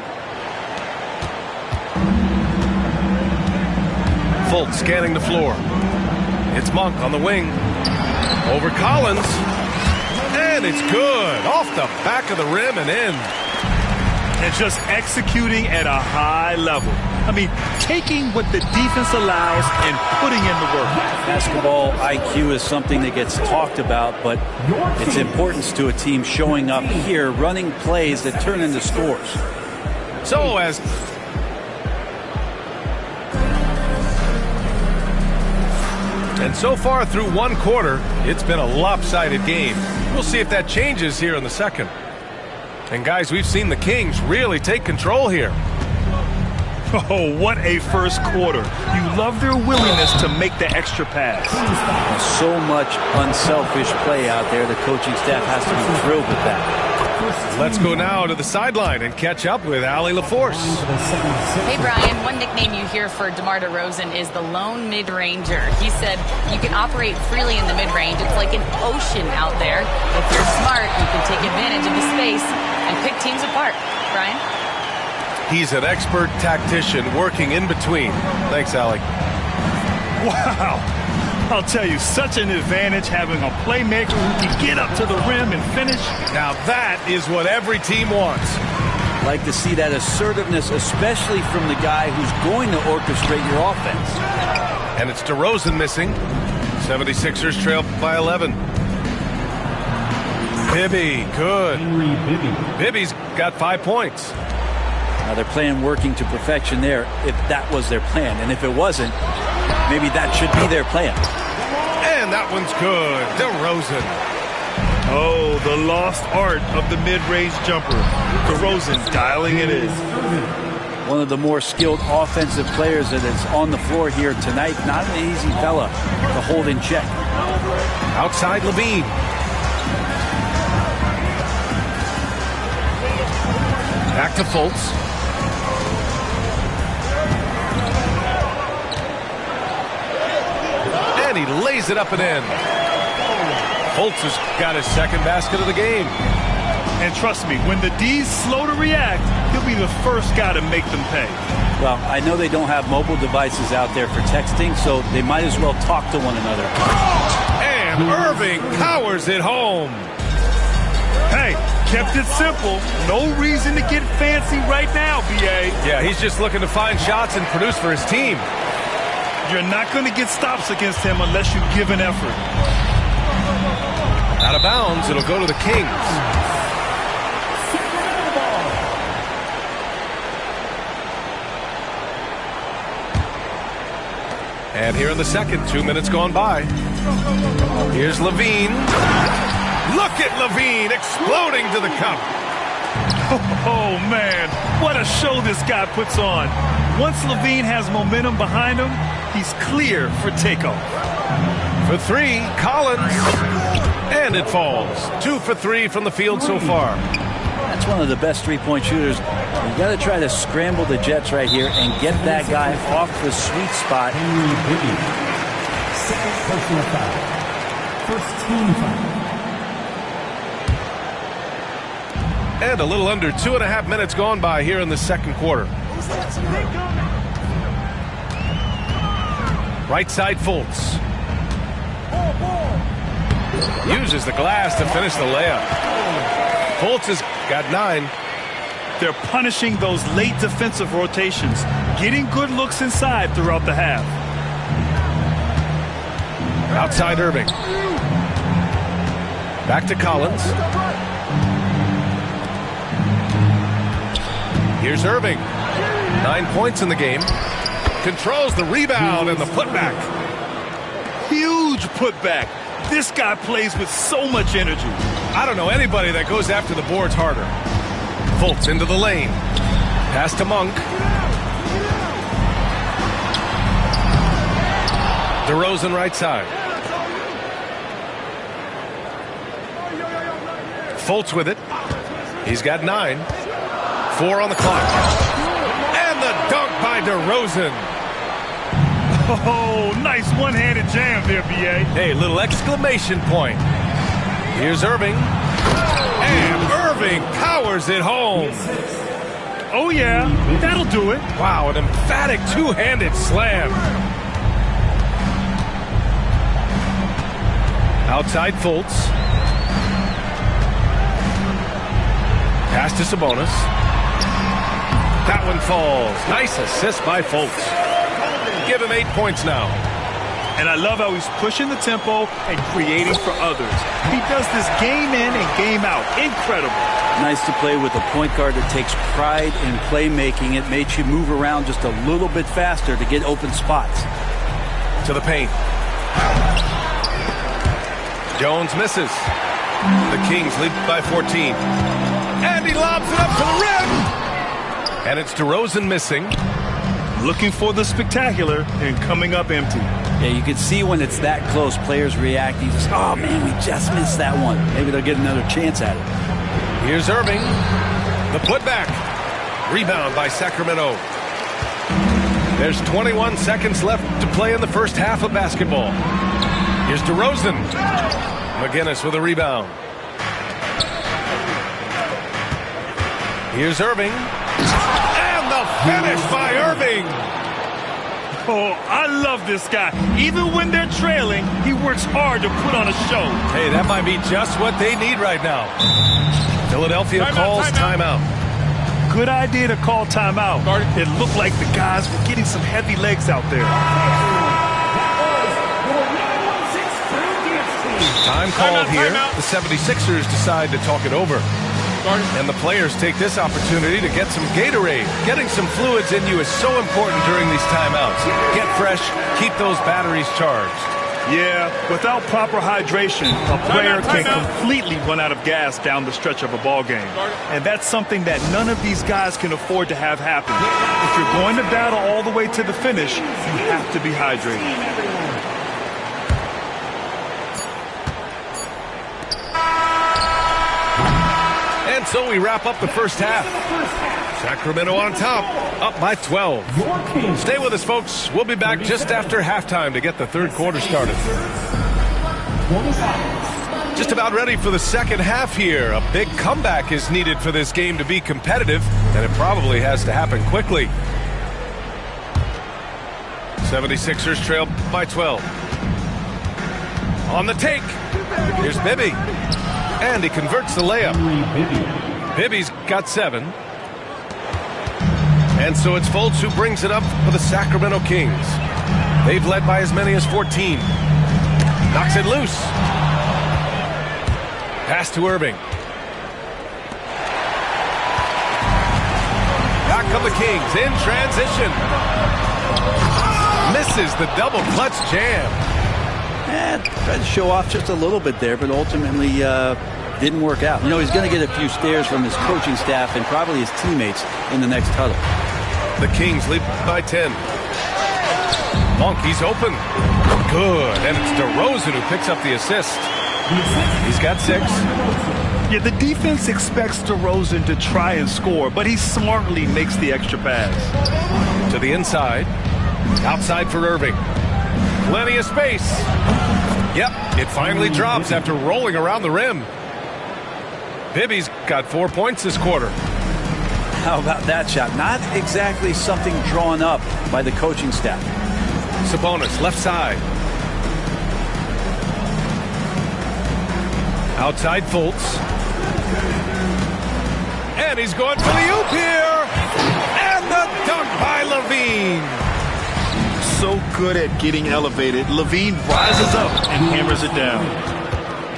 Fultz scanning the floor. It's Monk on the wing. Over Collins. And it's good. Off the back of the rim and in. And just executing at a high level. I mean, taking what the defense allows and putting in the work. Basketball IQ is something that gets talked about, but its importance to a team showing up here, running plays that turn into scores. So so far through one quarter, it's been a lopsided game. We'll see if that changes here in the second. And guys, we've seen the Kings really take control here. Oh, what a first quarter. You love their willingness to make the extra pass. So much unselfish play out there. The coaching staff has to be thrilled with that. Let's go now to the sideline and catch up with Allie LaForce. Hey, Brian, one nickname you hear for DeMar DeRozan is the lone mid-ranger. He said you can operate freely in the mid-range. It's like an ocean out there. If you're smart, you can take advantage of the space and pick teams apart. Brian? He's an expert tactician working in between. Thanks, Allie. Wow. I'll tell you, such an advantage having a playmaker who can get up to the rim and finish. Now that is what every team wants. Like to see that assertiveness, especially from the guy who's going to orchestrate your offense. And it's DeRozan missing. 76ers trail by 11. Bibby, good. Bibby's got 5 points. Now they're playing working to perfection there, if that was their plan. And if it wasn't, maybe that should be their plan. And that one's good. DeRozan. Oh, the lost art of the mid-range jumper. DeRozan dialing it in. One of the more skilled offensive players that is on the floor here tonight. Not an easy fella to hold in check. Outside Levine. Back to Fultz. And he lays it up and in. Fultz has got his second basket of the game. And trust me, when the D's slow to react, he'll be the first guy to make them pay. Well, I know they don't have mobile devices out there for texting, so they might as well talk to one another. And Irving powers it home. Hey, kept it simple. No reason to get fancy right now, B.A. Yeah, he's just looking to find shots and produce for his team. You're not going to get stops against him unless you give an effort. Out of bounds, it'll go to the Kings. And here in the second, 2 minutes gone by. Here's Levine. Look at Levine exploding to the cup. Oh, man, what a show this guy puts on. Once Levine has momentum behind him, he's clear for takeoff. For three, Collins. And it falls. 2 for 3 from the field so far. That's one of the best three-point shooters. You got to try to scramble the Jets right here and get that guy off the sweet spot. Second personal foul. First team foul. And a little under 2.5 minutes gone by here in the second quarter. Right side Fultz. Uses the glass to finish the layup. Fultz has got 9. They're punishing those late defensive rotations, getting good looks inside throughout the half. Outside Irving. Back to Collins. Here's Irving. 9 points in the game. Controls the rebound and the putback. Huge putback. This guy plays with so much energy. I don't know anybody that goes after the boards harder. Fultz into the lane. Pass to Monk. DeRozan right side. Fultz with it. He's got 9. 4 on the clock. And the dunk by DeRozan. Oh, nice one-handed jam there, B.A. Hey, little exclamation point. Here's Irving. And Irving powers it home. Oh, yeah, that'll do it. Wow, an emphatic two-handed slam. Outside Fultz. Pass to Sabonis. That one falls. Nice assist by Fultz. Give him 8 points now. And I love how he's pushing the tempo and creating for others. He does this game in and game out. Incredible. Nice to play with a point guard that takes pride in playmaking. It makes you move around just a little bit faster to get open spots. To the paint. Jones misses. The Kings lead by 14. And he lobs it up to the rim. And it's DeRozan missing. Looking for the spectacular and coming up empty. Yeah, you can see when it's that close, players react. You just, oh, man, we just missed that one. Maybe they'll get another chance at it. Here's Irving. The putback. Rebound by Sacramento. There's 21 seconds left to play in the first half of basketball. Here's DeRozan. McGinnis with a rebound. Here's Irving. And the finish by Irving. Oh, I love this guy. Even when they're trailing, he works hard to put on a show. Hey, that might be just what they need right now. Philadelphia calls timeout. Good idea to call timeout. It looked like the guys were getting some heavy legs out there. Time called here. The 76ers decide to talk it over. And the players take this opportunity to get some Gatorade. Getting some fluids in you is so important during these timeouts. Get fresh, keep those batteries charged. Yeah, without proper hydration, a player can completely run out of gas down the stretch of a ball game. And that's something that none of these guys can afford to have happen. If you're going to battle all the way to the finish, you have to be hydrated. And so we wrap up the first half. Sacramento on top, up by 12. Stay with us, folks. We'll be back just after halftime to get the third quarter started. Just about ready for the second half here. A big comeback is needed for this game to be competitive, and it probably has to happen quickly. 76ers trail by 12. On the take, here's Bibby. And he converts the layup. Bibby's got 7. And so it's Fultz who brings it up for the Sacramento Kings. They've led by as many as 14. Knocks it loose. Pass to Irving. Back come the Kings in transition. Misses the double clutch jam. Tried to show off just a little bit there, but ultimately didn't work out. You know, he's going to get a few stares from his coaching staff and probably his teammates in the next huddle. The Kings lead by 10. Monk, he's open. Good. And it's DeRozan who picks up the assist. He's got 6. Yeah, the defense expects DeRozan to try and score, but he smartly makes the extra pass. To the inside. Outside for Irving. Plenty of space. Yep, it finally drops after rolling around the rim. Bibby's got 4 points this quarter. How about that shot? Not exactly something drawn up by the coaching staff. Sabonis, left side. Outside Fultz. And he's going for the oop here. And the dunk by Levine. So good at getting elevated. Levine rises up and hammers it down.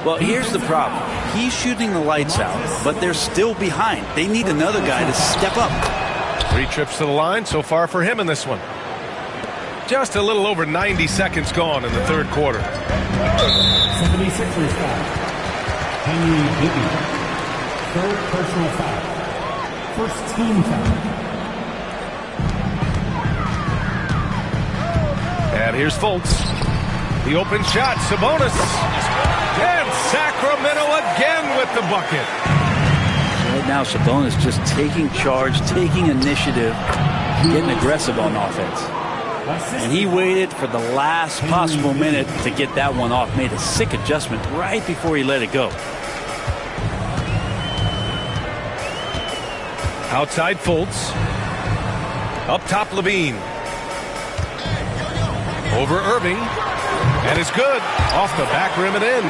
Well, here's the problem. He's shooting the lights out, but they're still behind. They need another guy to step up. 3 trips to the line so far for him in this one. Just a little over 90 seconds gone in the third quarter. 76ers foul. Henry Bibby. Third personal foul. First team foul. And here's Fultz. The open shot, Sabonis. And Sacramento again with the bucket. Right now, Sabonis just taking charge, taking initiative, getting aggressive on offense. And he waited for the last possible minute to get that one off. Made a sick adjustment right before he let it go. Outside Fultz. Up top Levine. Over Irving. And it's good. Off the back rim and in.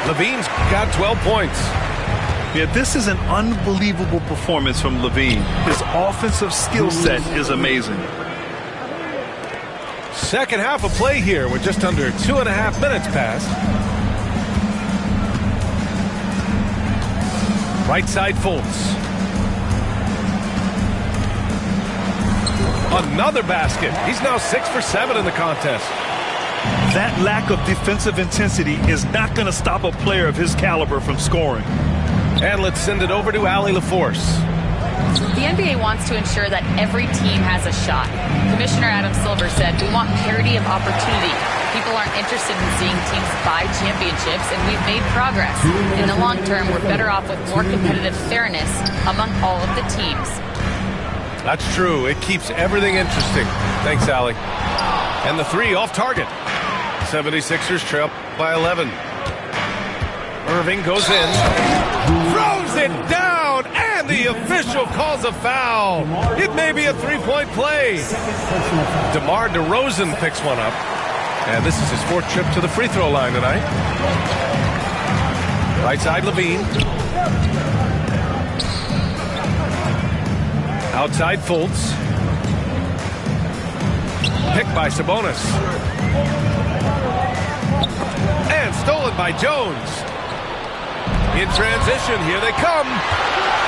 Levine's got 12 points. Yeah, this is an unbelievable performance from Levine. His offensive skill set is amazing. Second half of play here with just under 2.5 minutes passed. Right side Fultz. Another basket. He's now 6 for 7 in the contest. That lack of defensive intensity is not going to stop a player of his caliber from scoring. And let's send it over to Allie LaForce. The NBA wants to ensure that every team has a shot. Commissioner Adam Silver said, "We want parity of opportunity. People aren't interested in seeing teams buy championships, and we've made progress. In the long term, we're better off with more competitive fairness among all of the teams." That's true. It keeps everything interesting. Thanks, Allie. And the 3 off target. 76ers trail by 11. Irving goes in. Throws it down. And the official calls a foul. It may be a 3-point play. DeMar DeRozan picks one up. And this is his 4th trip to the free throw line tonight. Right side Levine. Outside Fultz. Picked by Sabonis. And stolen by Jones. In transition, here they come.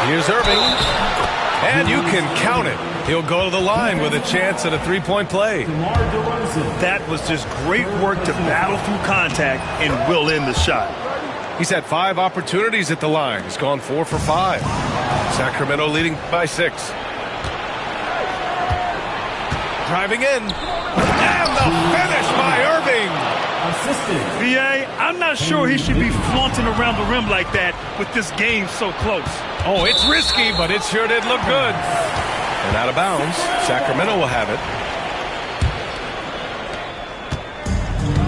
Here's Irving. And you can count it. He'll go to the line with a chance at a 3-point play. That was just great work to battle through contact and will end the shot. He's had 5 opportunities at the line. He's gone 4 for 5. Sacramento leading by 6. Driving in. And the finish by Irving. B.A., I'm not sure he should be flaunting around the rim like that with this game so close. Oh, it's risky, but it sure did look good. And out of bounds, Sacramento will have it.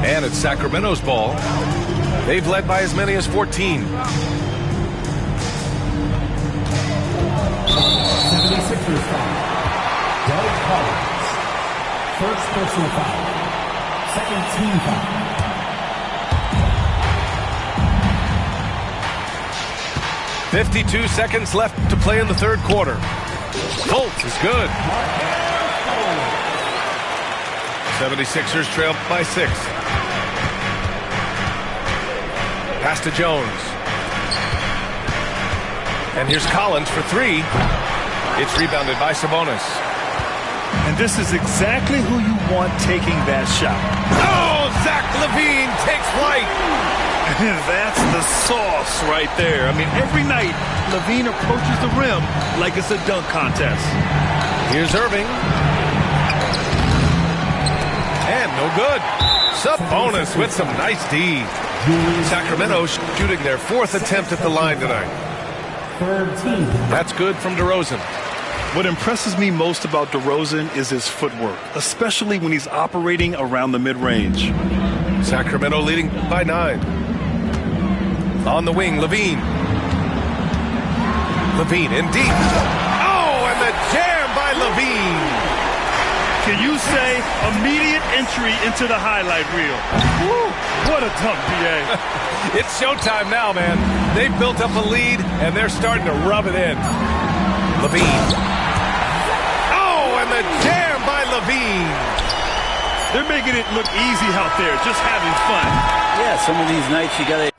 And it's Sacramento's ball. They've led by as many as 14. 76ers foul. Derek Collins. First personal foul. Second team foul. .52 seconds left to play in the third quarter. Fultz is good. 76ers trail by 6. Pass to Jones. And here's Collins for 3. It's rebounded by Sabonis. And this is exactly who you want taking that shot. Oh, Zach LaVine takes flight. That's the sauce right there. I mean, every night, LaVine approaches the rim like it's a dunk contest. Here's Irving. And no good. Sabonis with some nice D. Sacramento shooting their 4th attempt at the line tonight. That's good from DeRozan. What impresses me most about DeRozan is his footwork, especially when he's operating around the mid-range. Sacramento leading by 9. On the wing, Levine. Levine in deep. Oh, and the jam by Levine. Can you say immediate entry into the highlight reel? Woo, what a dunk, BA. It's showtime now, man. They've built up a lead, and they're starting to rub it in. Levine. Oh, and the jam by Levine. They're making it look easy out there, just having fun. Yeah, some of these nights you got to...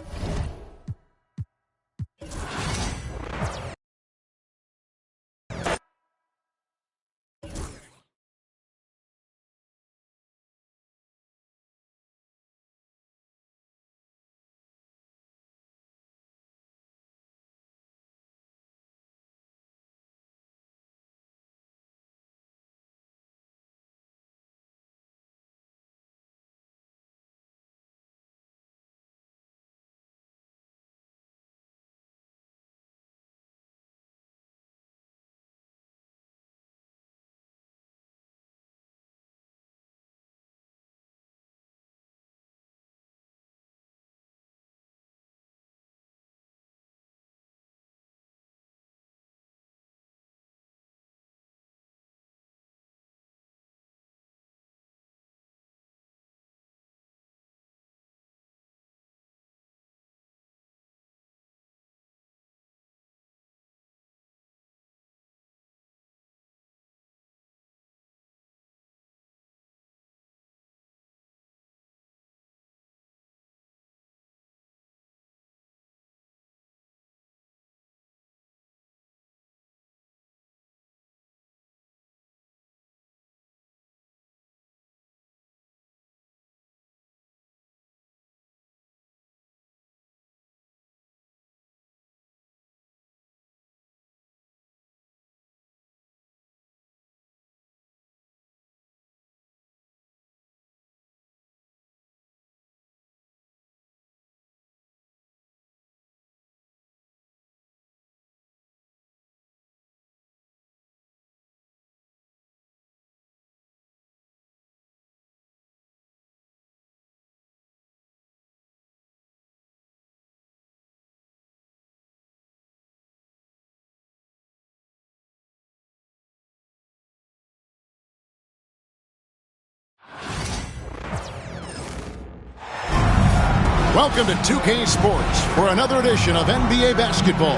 Welcome to 2K Sports for another edition of NBA Basketball.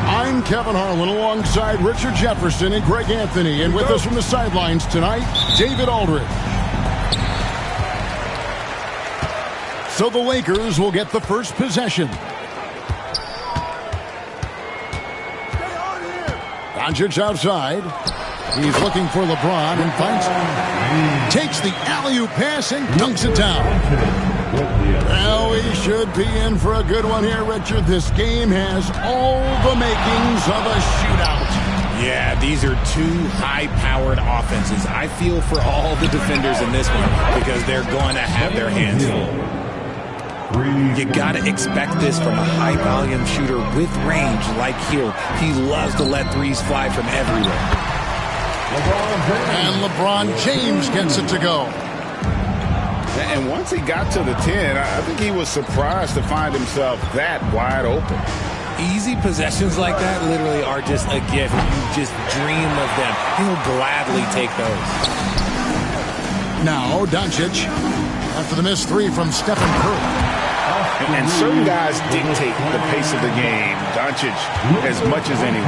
I'm Kevin Harlan alongside Richard Jefferson and Greg Anthony. And with us from the sidelines tonight, David Aldridge. So the Lakers will get the first possession. Doncic outside. He's looking for LeBron and finds him. Takes the alley-oop pass and dunks it down. Well, we should be in for a good one here, Richard. This game has all the makings of a shootout. Yeah, these are two high-powered offenses. I feel for all the defenders in this one because they're going to have their hands full. You got to expect this from a high-volume shooter with range like Hill. He loves to let threes fly from everywhere. And LeBron James gets it to go. And once he got to the 10, I think he was surprised to find himself that wide open. Easy possessions like that literally are just a gift. You just dream of them. He'll gladly take those. Now, Doncic, after the missed three from Stephen Curry. And certain guys dictate the pace of the game. Doncic as much as anyone.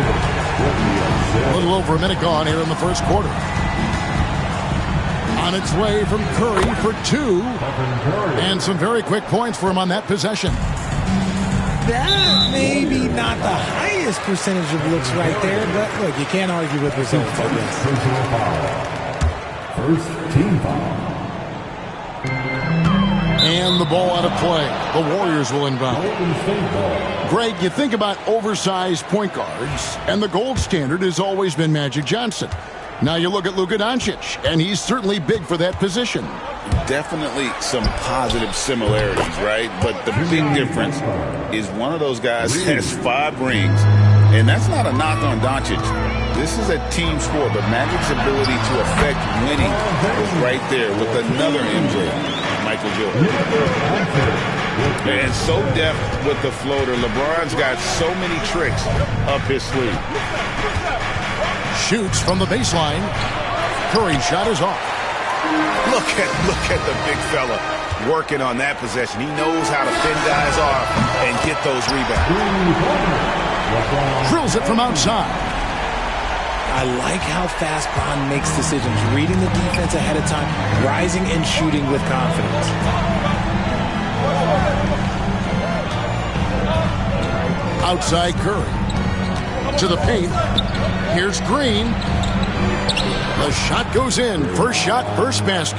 A little over a minute gone here in the first quarter. On its way from Curry for two. And some very quick points for him on that possession. That may be not the highest percentage of looks right there, but look, you can't argue with results, I guess. First team foul. And the ball out of play. The Warriors will inbound. Greg, you think about oversized point guards, and the gold standard has always been Magic Johnson. Now you look at Luka Doncic, and he's certainly big for that position. Definitely some positive similarities, right? But the big difference is one of those guys has 5 rings, and that's not a knock on Doncic. This is a team sport, but Magic's ability to affect winning is right there with another MJ. Mike awful good. And so deft with the floater. LeBron's got so many tricks up his sleeve. Shoots from the baseline. Curry's shot is off. Look at the big fella working on that possession. He knows how to fend guys off and get those rebounds. Drills it from outside. I like how fast Bron makes decisions, reading the defense ahead of time, rising and shooting with confidence. Outside Curry. To the paint. Here's Green. The shot goes in. First shot, first basket.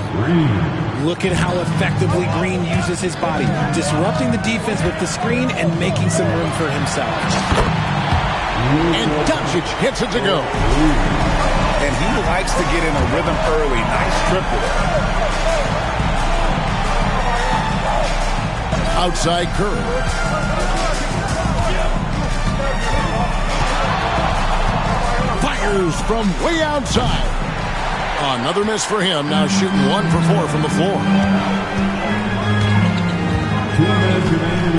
Look at how effectively Green uses his body, disrupting the defense with the screen and making some room for himself. And Doncic hits it to go. And he likes to get in a rhythm early. Nice triple. Outside Curry. Fires from way outside. Another miss for him. Now shooting 1 for 4 from the floor.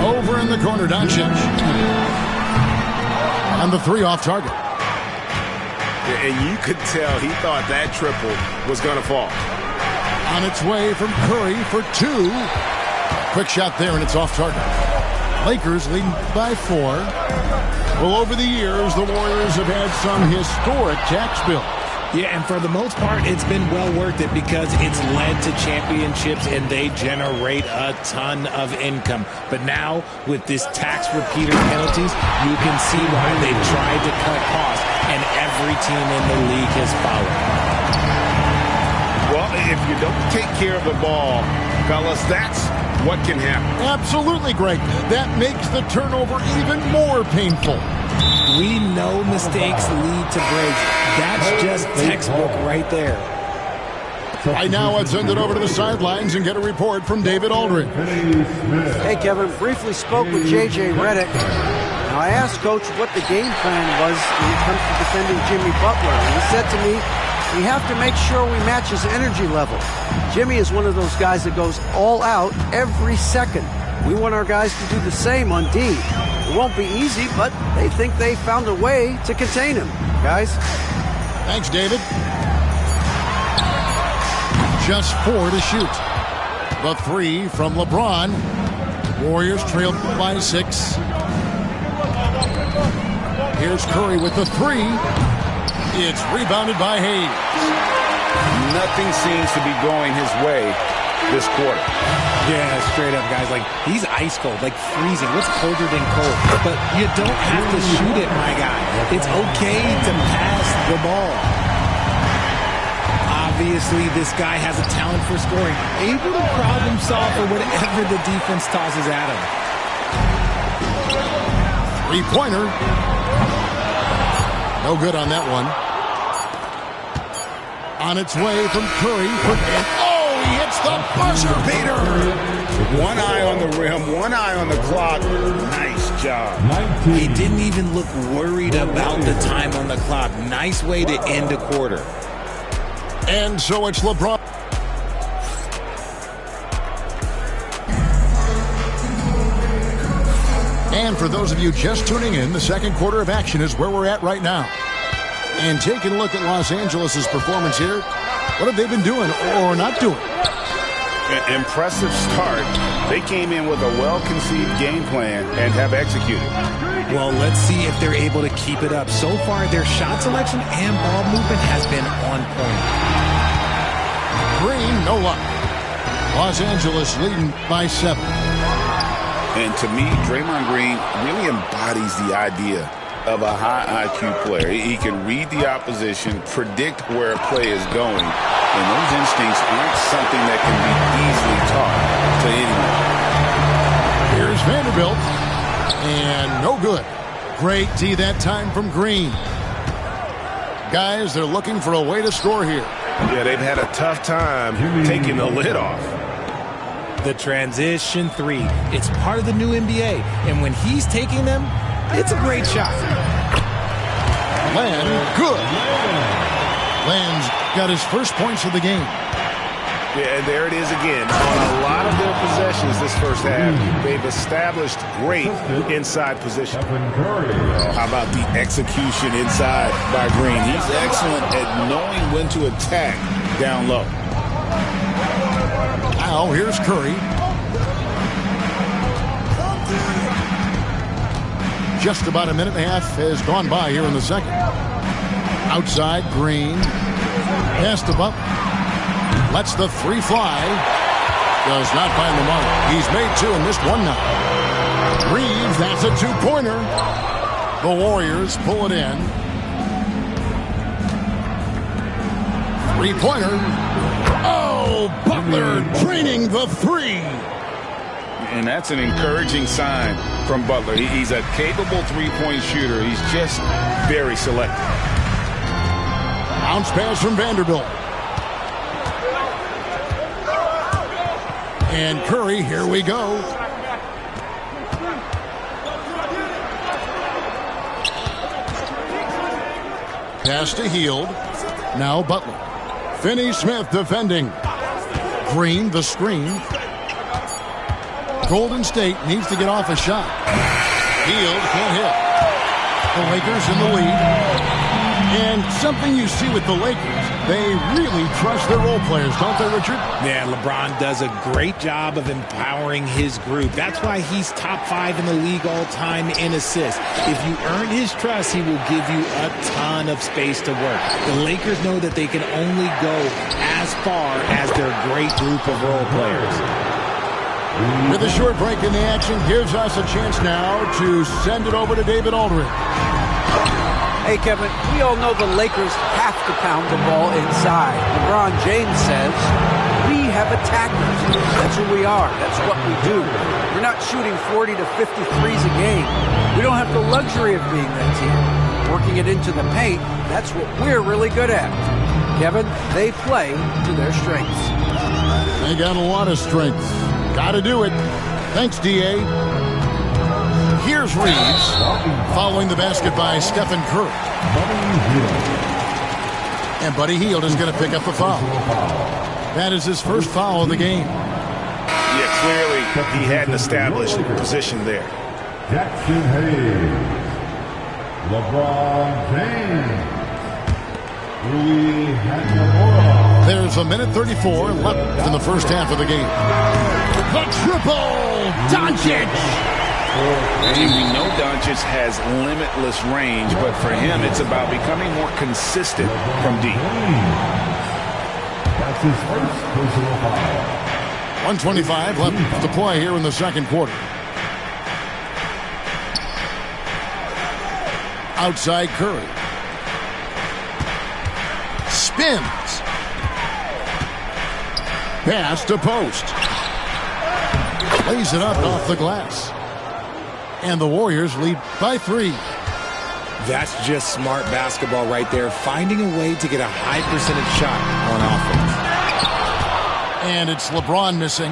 Over in the corner, Doncic. On the 3 off target. And you could tell he thought that triple was going to fall. On its way from Curry for 2. Quick shot there, and it's off target. Lakers leading by 4. Well, over the years, the Warriors have had some historic tax bills. Yeah, and for the most part, it's been well worth it because it's led to championships and they generate a ton of income. But now, with this tax repeater penalties, you can see why they've tried to cut costs, and every team in the league has followed. Well, if you don't take care of the ball, fellas, that's what can happen. Absolutely, Greg. That makes the turnover even more painful. We know mistakes lead to breaks. That's just textbook right there. Right now, let's send it over to the sidelines and get a report from David Aldridge. Hey, Kevin. Briefly spoke with J.J. Redick. Now, I asked Coach what the game plan was when it comes to defending Jimmy Butler. And he said to me, we have to make sure we match his energy level. Jimmy is one of those guys that goes all out every second. We want our guys to do the same on D. It won't be easy, but they think they found a way to contain him. Guys? Thanks, David. Just 4 to shoot. The 3 from LeBron. Warriors trail by 6. Here's Curry with the 3. It's rebounded by Hayes. Nothing seems to be going his way this quarter. Yeah, straight up, guys. Like, he's ice cold, like freezing. What's colder than cold? But you don't have to shoot it, my guy. It's okay to pass the ball. Obviously, this guy has a talent for scoring, able to problem solve for whatever the defense tosses at him. 3-pointer. No good on that one. On its way from Curry. Oh, he hits the buzzer beater. One eye on the rim, one eye on the clock. Nice job. He didn't even look worried about the time on the clock. Nice way to end a quarter. And so it's LeBron. And for those of you just tuning in, the second quarter of action is where we're at right now. And taking a look at Los Angeles' performance here, what have they been doing or not doing? Impressive start. They came in with a well-conceived game plan and have executed. Well, let's see if they're able to keep it up. So far, their shot selection and ball movement has been on point. Green, no luck. Los Angeles leading by 7. And to me, Draymond Green really embodies the idea of a high IQ player. He can read the opposition, predict where a play is going, and those instincts aren't something that can be easily taught to anyone. Here's Vanderbilt, and no good. Great D that time from Green. Guys, they're looking for a way to score here. Yeah, they've had a tough time taking the lid off. The transition 3. It's part of the new NBA, and when he's taking them, it's a great shot. Land, good. Land's got his first points of the game. Yeah, and there it is again. On a lot of this first half. They've established great inside position. How about the execution inside by Green? He's excellent at knowing when to attack down low. Now here's Curry. Just about a minute and a half has gone by here in the second. Outside, Green. Pass to Butler. Lets the three fly. Does not find the mark. He's made two and missed one now. Reeves, that's a two-pointer. The Warriors pull it in. Three-pointer. Oh, Butler draining the three. And that's an encouraging sign from Butler. He's a capable three-point shooter. He's just very selective. Bounce pass from Vanderbilt. And Curry, here we go. Pass to Hield. Now Butler. Finney-Smith defending. Green, the screen. Golden State needs to get off a shot. Hield can't hit. The Lakers in the lead. And something you see with the Lakers, they really trust their role players, don't they, Richard? Yeah, LeBron does a great job of empowering his group. That's why he's top 5 in the league all time in assists. If you earn his trust, he will give you a ton of space to work. The Lakers know that they can only go as far as their great group of role players. With a short break in the action, gives us a chance now to send it over to David Aldridge. Hey, Kevin, we all know the Lakers have to pound the ball inside. LeBron James says, we have attackers. That's who we are. That's what we do. We're not shooting 40 to 50 threes a game. We don't have the luxury of being that team. Working it into the paint, that's what we're really good at. Kevin, they play to their strengths. They got a lot of strengths. Got to do it. Thanks, D.A. Here's Reeves, following the basket by Stephen Curry. And Buddy Hield is going to pick up the foul. That is his first foul of the game. Yeah, clearly he hadn't established position there. Jackson Hayes. LeBron James. Rui Hachimura. There's a minute 34 left in the first half of the game. The triple! Doncic! We know Doncic has limitless range, but for him, it's about becoming more consistent from deep. That's his first personal foul. 1:25 left to play here in the second quarter. Outside Curry. Spins. Pass to post. Lays it up off the glass. And the Warriors lead by 3. That's just smart basketball right there, finding a way to get a high percentage shot on offense. And it's LeBron missing.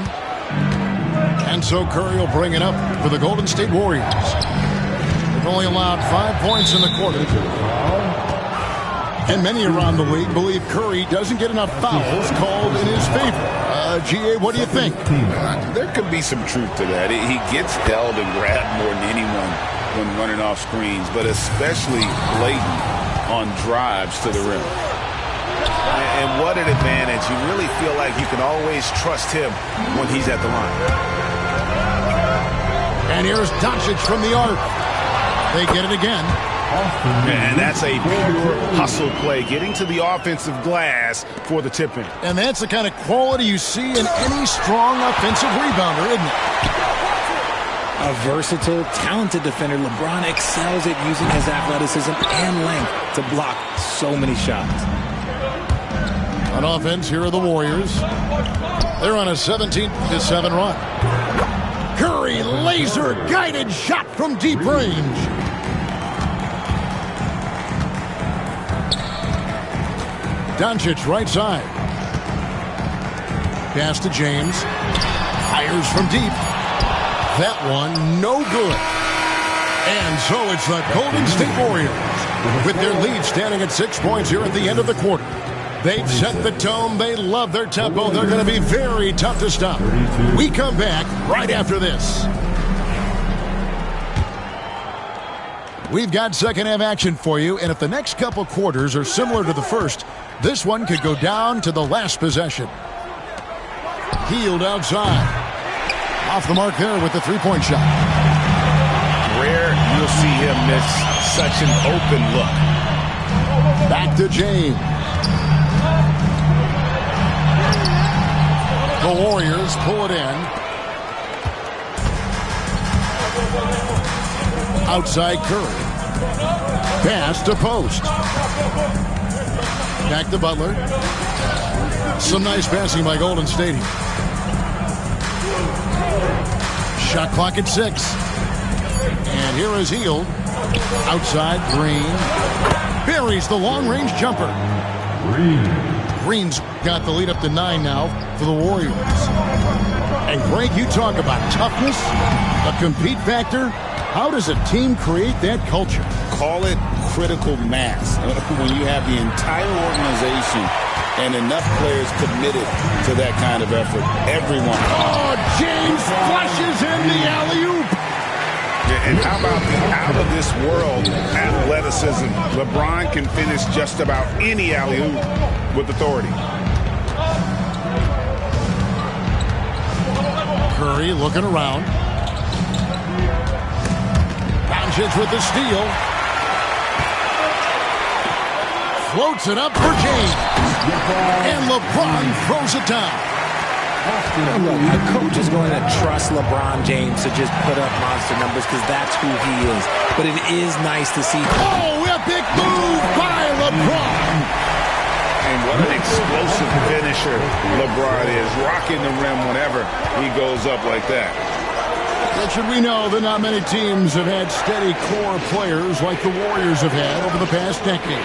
And so Curry will bring it up for the Golden State Warriors. They've only allowed 5 points in the quarter. And many around the league believe Curry doesn't get enough fouls called in his favor. G.A., what do you think? There could be some truth to that. He gets held and grabbed more than anyone when running off screens, but especially blatant on drives to the rim. And what an advantage. You really feel like you can always trust him when he's at the line. And here's Doncic from the arc. They get it again. And that's a pure hustle play, getting to the offensive glass for the tip-in. And that's the kind of quality you see in any strong offensive rebounder, isn't it? A versatile, talented defender, LeBron excels at using his athleticism and length to block so many shots. On offense, here are the Warriors. They're on a 17-7 run. Curry, laser-guided shot from deep range. Doncic right side. Pass to James. Fires from deep. That one no good. And so it's the Golden State Warriors with their lead standing at 6 points here at the end of the quarter. They've set the tone. They love their tempo. They're going to be very tough to stop. We come back right after this. We've got second half action for you, and if the next couple quarters are similar to the first, this one could go down to the last possession. Hield outside. Off the mark there with the three-point shot. Rare you'll see him miss such an open look. Back to James. The Warriors pull it in. Outside Curry. Pass to post. Back to Butler. Some nice passing by Golden State here. Shot clock at 6. And here is Hield. Outside Green. Buries the long-range jumper. Green's got the lead up to 9 now for the Warriors. And Greg, you talk about toughness, a compete factor. How does a team create that culture? Call it critical mass. When you have the entire organization and enough players committed to that kind of effort, everyone. Oh, James flushes in the alley-oop. And how about the out-of-this-world athleticism? LeBron can finish just about any alley-oop with authority. Curry looking around. Doncic with the steal. Floats it up for James. And LeBron throws it down. Look, a coach is going to trust LeBron James to just put up monster numbers because that's who he is. But it is nice to see. Oh, a big move by LeBron. And what an explosive finisher LeBron is, rocking the rim whenever he goes up like that. Should we know that not many teams have had steady core players like the Warriors have had over the past decade.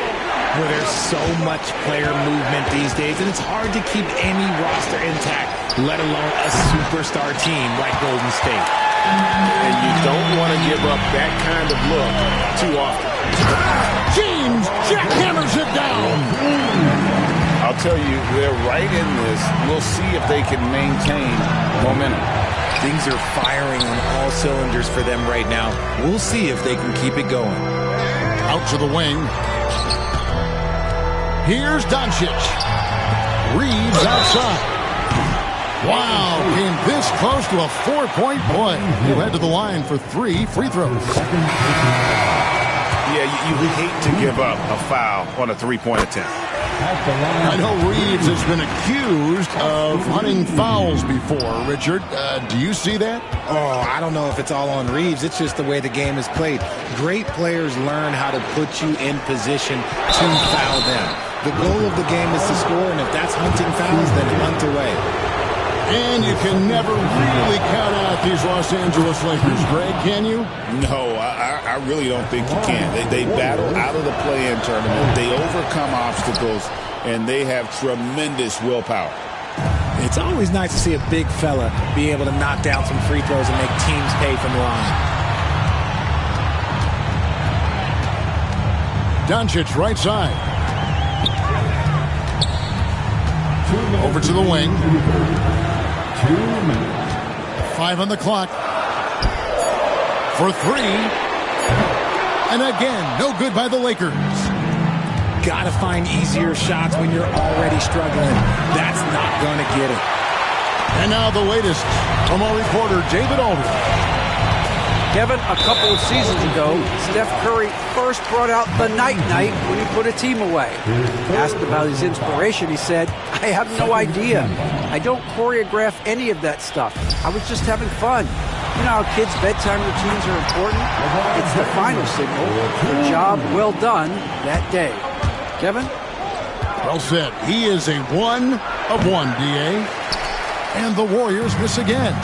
Where there's so much player movement these days, and it's hard to keep any roster intact, let alone a superstar team like Golden State. And you don't want to give up that kind of look too often. James jackhammers it down. I'll tell you, they're right in this. We'll see if they can maintain momentum. Things are firing on all cylinders for them right now. We'll see if they can keep it going. Out to the wing. Here's Doncic. Reeves outside. Wow, came this close to a 4-point play. He'll head to the line for 3 free throws. Yeah, you hate to give up a foul on a three-point attempt. I know Reeves has been accused of hunting fouls before. Richard, do you see that? Oh, I don't know if it's all on Reeves. It's just the way the game is played. Great players learn how to put you in position to foul them. The goal of the game is to score, and if that's hunting fouls, then hunt away. And you can never really count out these Los Angeles Lakers, Greg, can you? No, I really don't think you can. They battle out of the play-in tournament. They overcome obstacles, and they have tremendous willpower. It's always nice to see a big fella be able to knock down some free throws and make teams pay from the line. Doncic, right side. Over to the wing. 5 on the clock. For 3. And again, no good by the Lakers. Gotta find easier shots when you're already struggling. That's not gonna get it. And now the latest from our reporter, David Aldridge. Kevin, a couple of seasons ago, Steph Curry first brought out the night-night when he put a team away. Asked about his inspiration, he said, I have no idea. I don't choreograph any of that stuff. I was just having fun. You know how kids' bedtime routines are important? It's the final signal for a job well done that day. Kevin? Well said. He is a 1 of 1, D.A. And the Warriors miss again.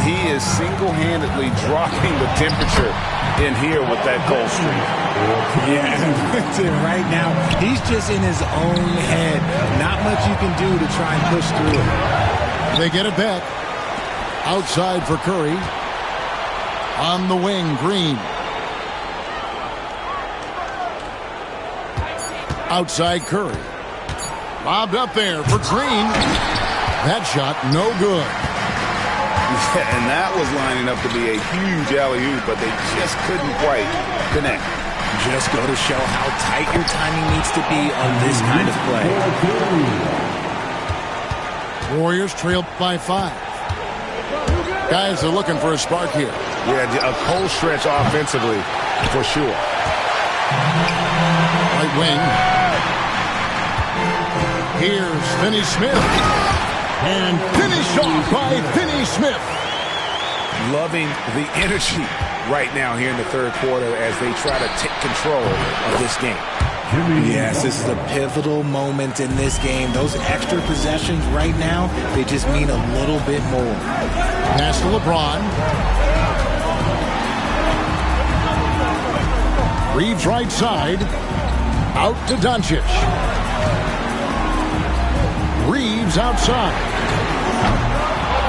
He is single-handedly dropping the temperature in here with that cold streak. Yeah, right now, he's just in his own head. Not much you can do to try and push through it. They get it back. Outside for Curry. On the wing, Green. Outside Curry. Lobbed up there for Green. That shot, no good. Yeah, and that was lining up to be a huge alley-oop, but they just couldn't quite connect. Just go to show how tight your timing needs to be on this kind of play. Warriors trail by 5. Guys are looking for a spark here. Yeah, a cold stretch offensively, for sure. Right wing. Here's Finney Smith. And finished off by Finney Smith. Loving the energy right now here in the third quarter as they try to take control of this game. Yes, this is a pivotal moment in this game. Those extra possessions right now, they just mean a little bit more. Pass to LeBron. Reeves right side. Out to Doncic. Reeves outside.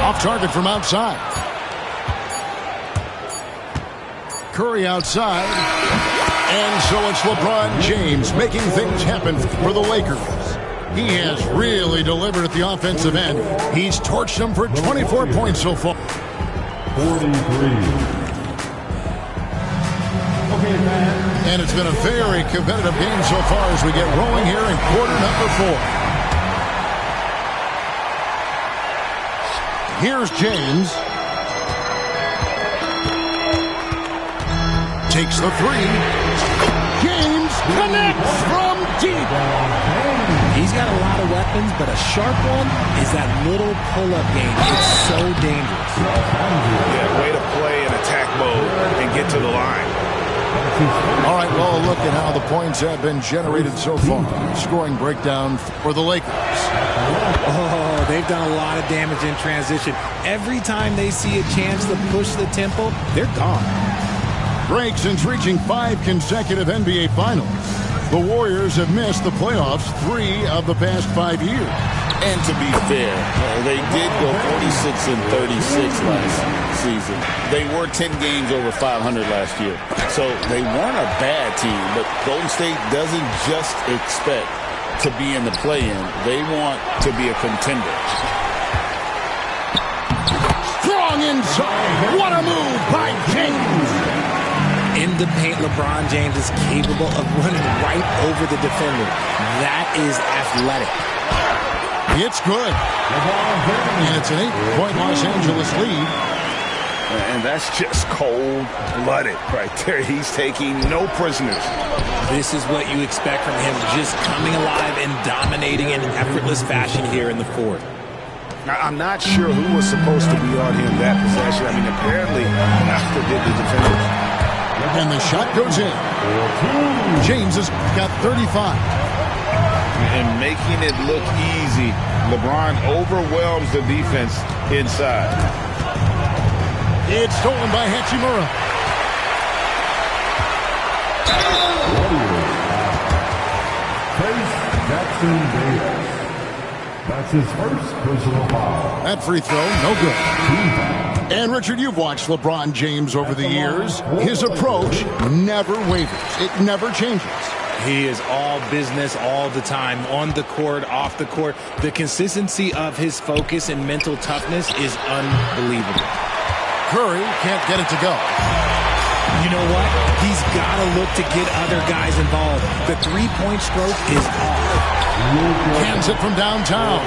Off target from outside. Curry outside. And so it's LeBron James making things happen for the Lakers. He has really delivered at the offensive end. He's torched them for 24 points so far. 43. And it's been a very competitive game so far as we get rolling here in quarter number 4. Here's James. Takes the 3. James connects from deep. He's got a lot of weapons, but a sharp one is that little pull-up game. It's so dangerous. Yeah, way to play in attack mode and get to the line. All right, well, look at how the points have been generated so far. Scoring breakdown for the Lakers. Oh, they've done a lot of damage in transition. Every time they see a chance to push the tempo, they're gone. Greg, since reaching 5 consecutive NBA Finals, the Warriors have missed the playoffs 3 of the past 5 years. And to be fair, they did go 46-36 last season. They were 10 games over 500 last year. So they weren't a bad team, but Golden State doesn't just expect to be in the play-in. They want to be a contender. Strong inside. What a move by James. In the paint, LeBron James is capable of running right over the defender. That is athletic. It's good. And it's an 8-point Los Angeles lead. And that's just cold-blooded right there. He's taking no prisoners. This is what you expect from him, just coming alive and dominating in effortless fashion here in the fourth. Now, I'm not sure who was supposed to be on him that possession. I mean, apparently, after did the defenders. And the shot goes in. James has got 35. And making it look easy, LeBron overwhelms the defense inside. It's stolen by Hachimura. Trace Jackson Davis. That's his first personal foul. That free throw, no good. And Richard, you've watched LeBron James over the years. His approach never wavers. It never changes. He is all business all the time, on the court, off the court. The consistency of his focus and mental toughness is unbelievable. Curry can't get it to go. You know what? He's got to look to get other guys involved. The three-point stroke is off. Cans it from downtown.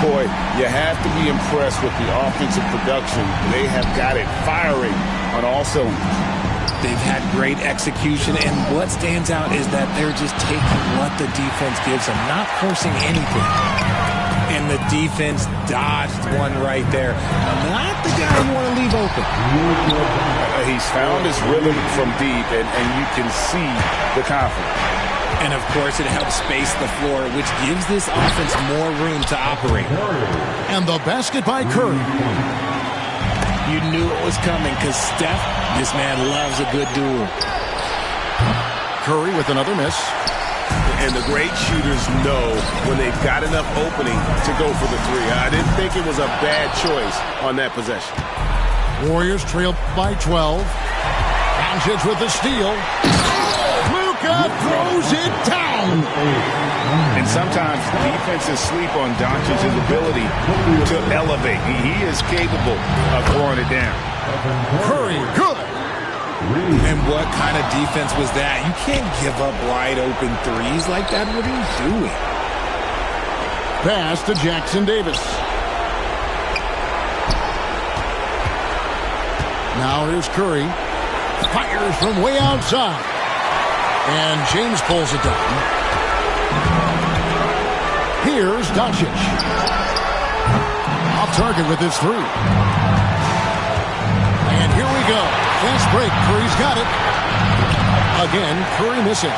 Boy, you have to be impressed with the offensive production. They have got it firing on all cylinders. They've had great execution, and what stands out is that they're just taking what the defense gives them, not forcing anything. And the defense dodged one right there. Not the guy you want to leave open. He's found his rhythm from deep, and you can see the confidence. And, of course, it helps space the floor, which gives this offense more room to operate. And the basket by Curry. You knew it was coming because Steph, this man loves a good duel. Curry with another miss. And the great shooters know when they've got enough opening to go for the three. I didn't think it was a bad choice on that possession. Warriors trail by 12. Doncic with the steal. Luka Luka throws it down. And sometimes defenses sleep on Doncic's ability to elevate. He is capable of throwing it down. Curry, good. And what kind of defense was that? You can't give up wide open threes like that. What are you doing? Pass to Jackson Davis. Now here's Curry. Fires from way outside. And James pulls it down. Here's Doncic. Off target with his three. And here we go. Fast break. Curry's got it. Again, Curry missing.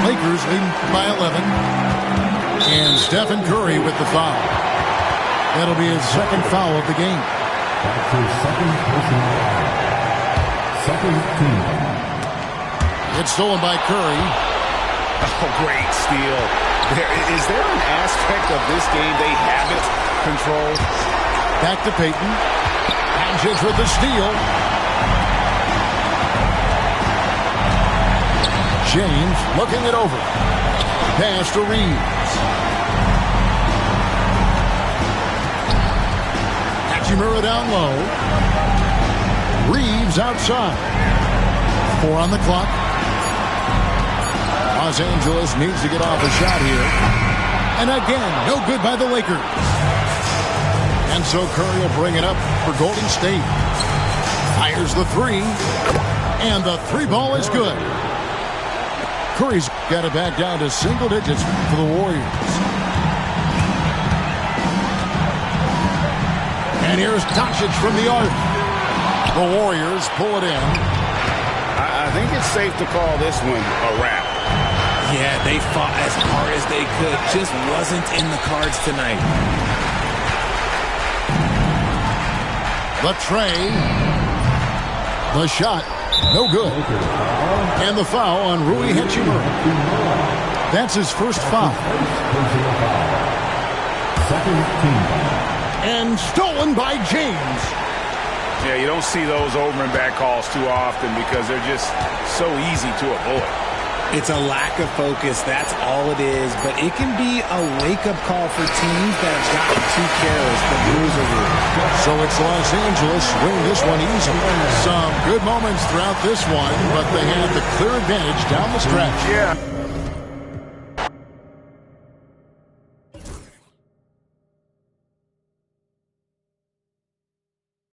Lakers leading by 11. And Stephen Curry with the foul. That'll be his second foul of the game. That's his second personal foul. Second team. It's stolen by Curry. Oh, great steal. Is there an aspect of this game they haven't controlled? Back to Payton. Doncic with the steal. James looking it over. Pass to Reeves. Hachimura down low. Reeves outside. 4 on the clock. Los Angeles needs to get off a shot here. And again, no good by the Lakers. And so Curry will bring it up for Golden State. Fires the three. And the three ball is good. Curry's got it back down to single digits for the Warriors. And here's Doncic from the arc. The Warriors pull it in. I think it's safe to call this one a wrap. Yeah, they fought as hard as they could. Just wasn't in the cards tonight. The tray. The shot. No good. And the foul on Rui Hachimura. That's his first foul. Second team. And stolen by James. Yeah, you don't see those over and back calls too often because they're just so easy to avoid. It's a lack of focus. That's all it is. But it can be a wake-up call for teams that have gotten too careless. The rules are rules. So it's Los Angeles winning this one easily. Some good moments throughout this one, but they had the clear advantage down the stretch. Yeah.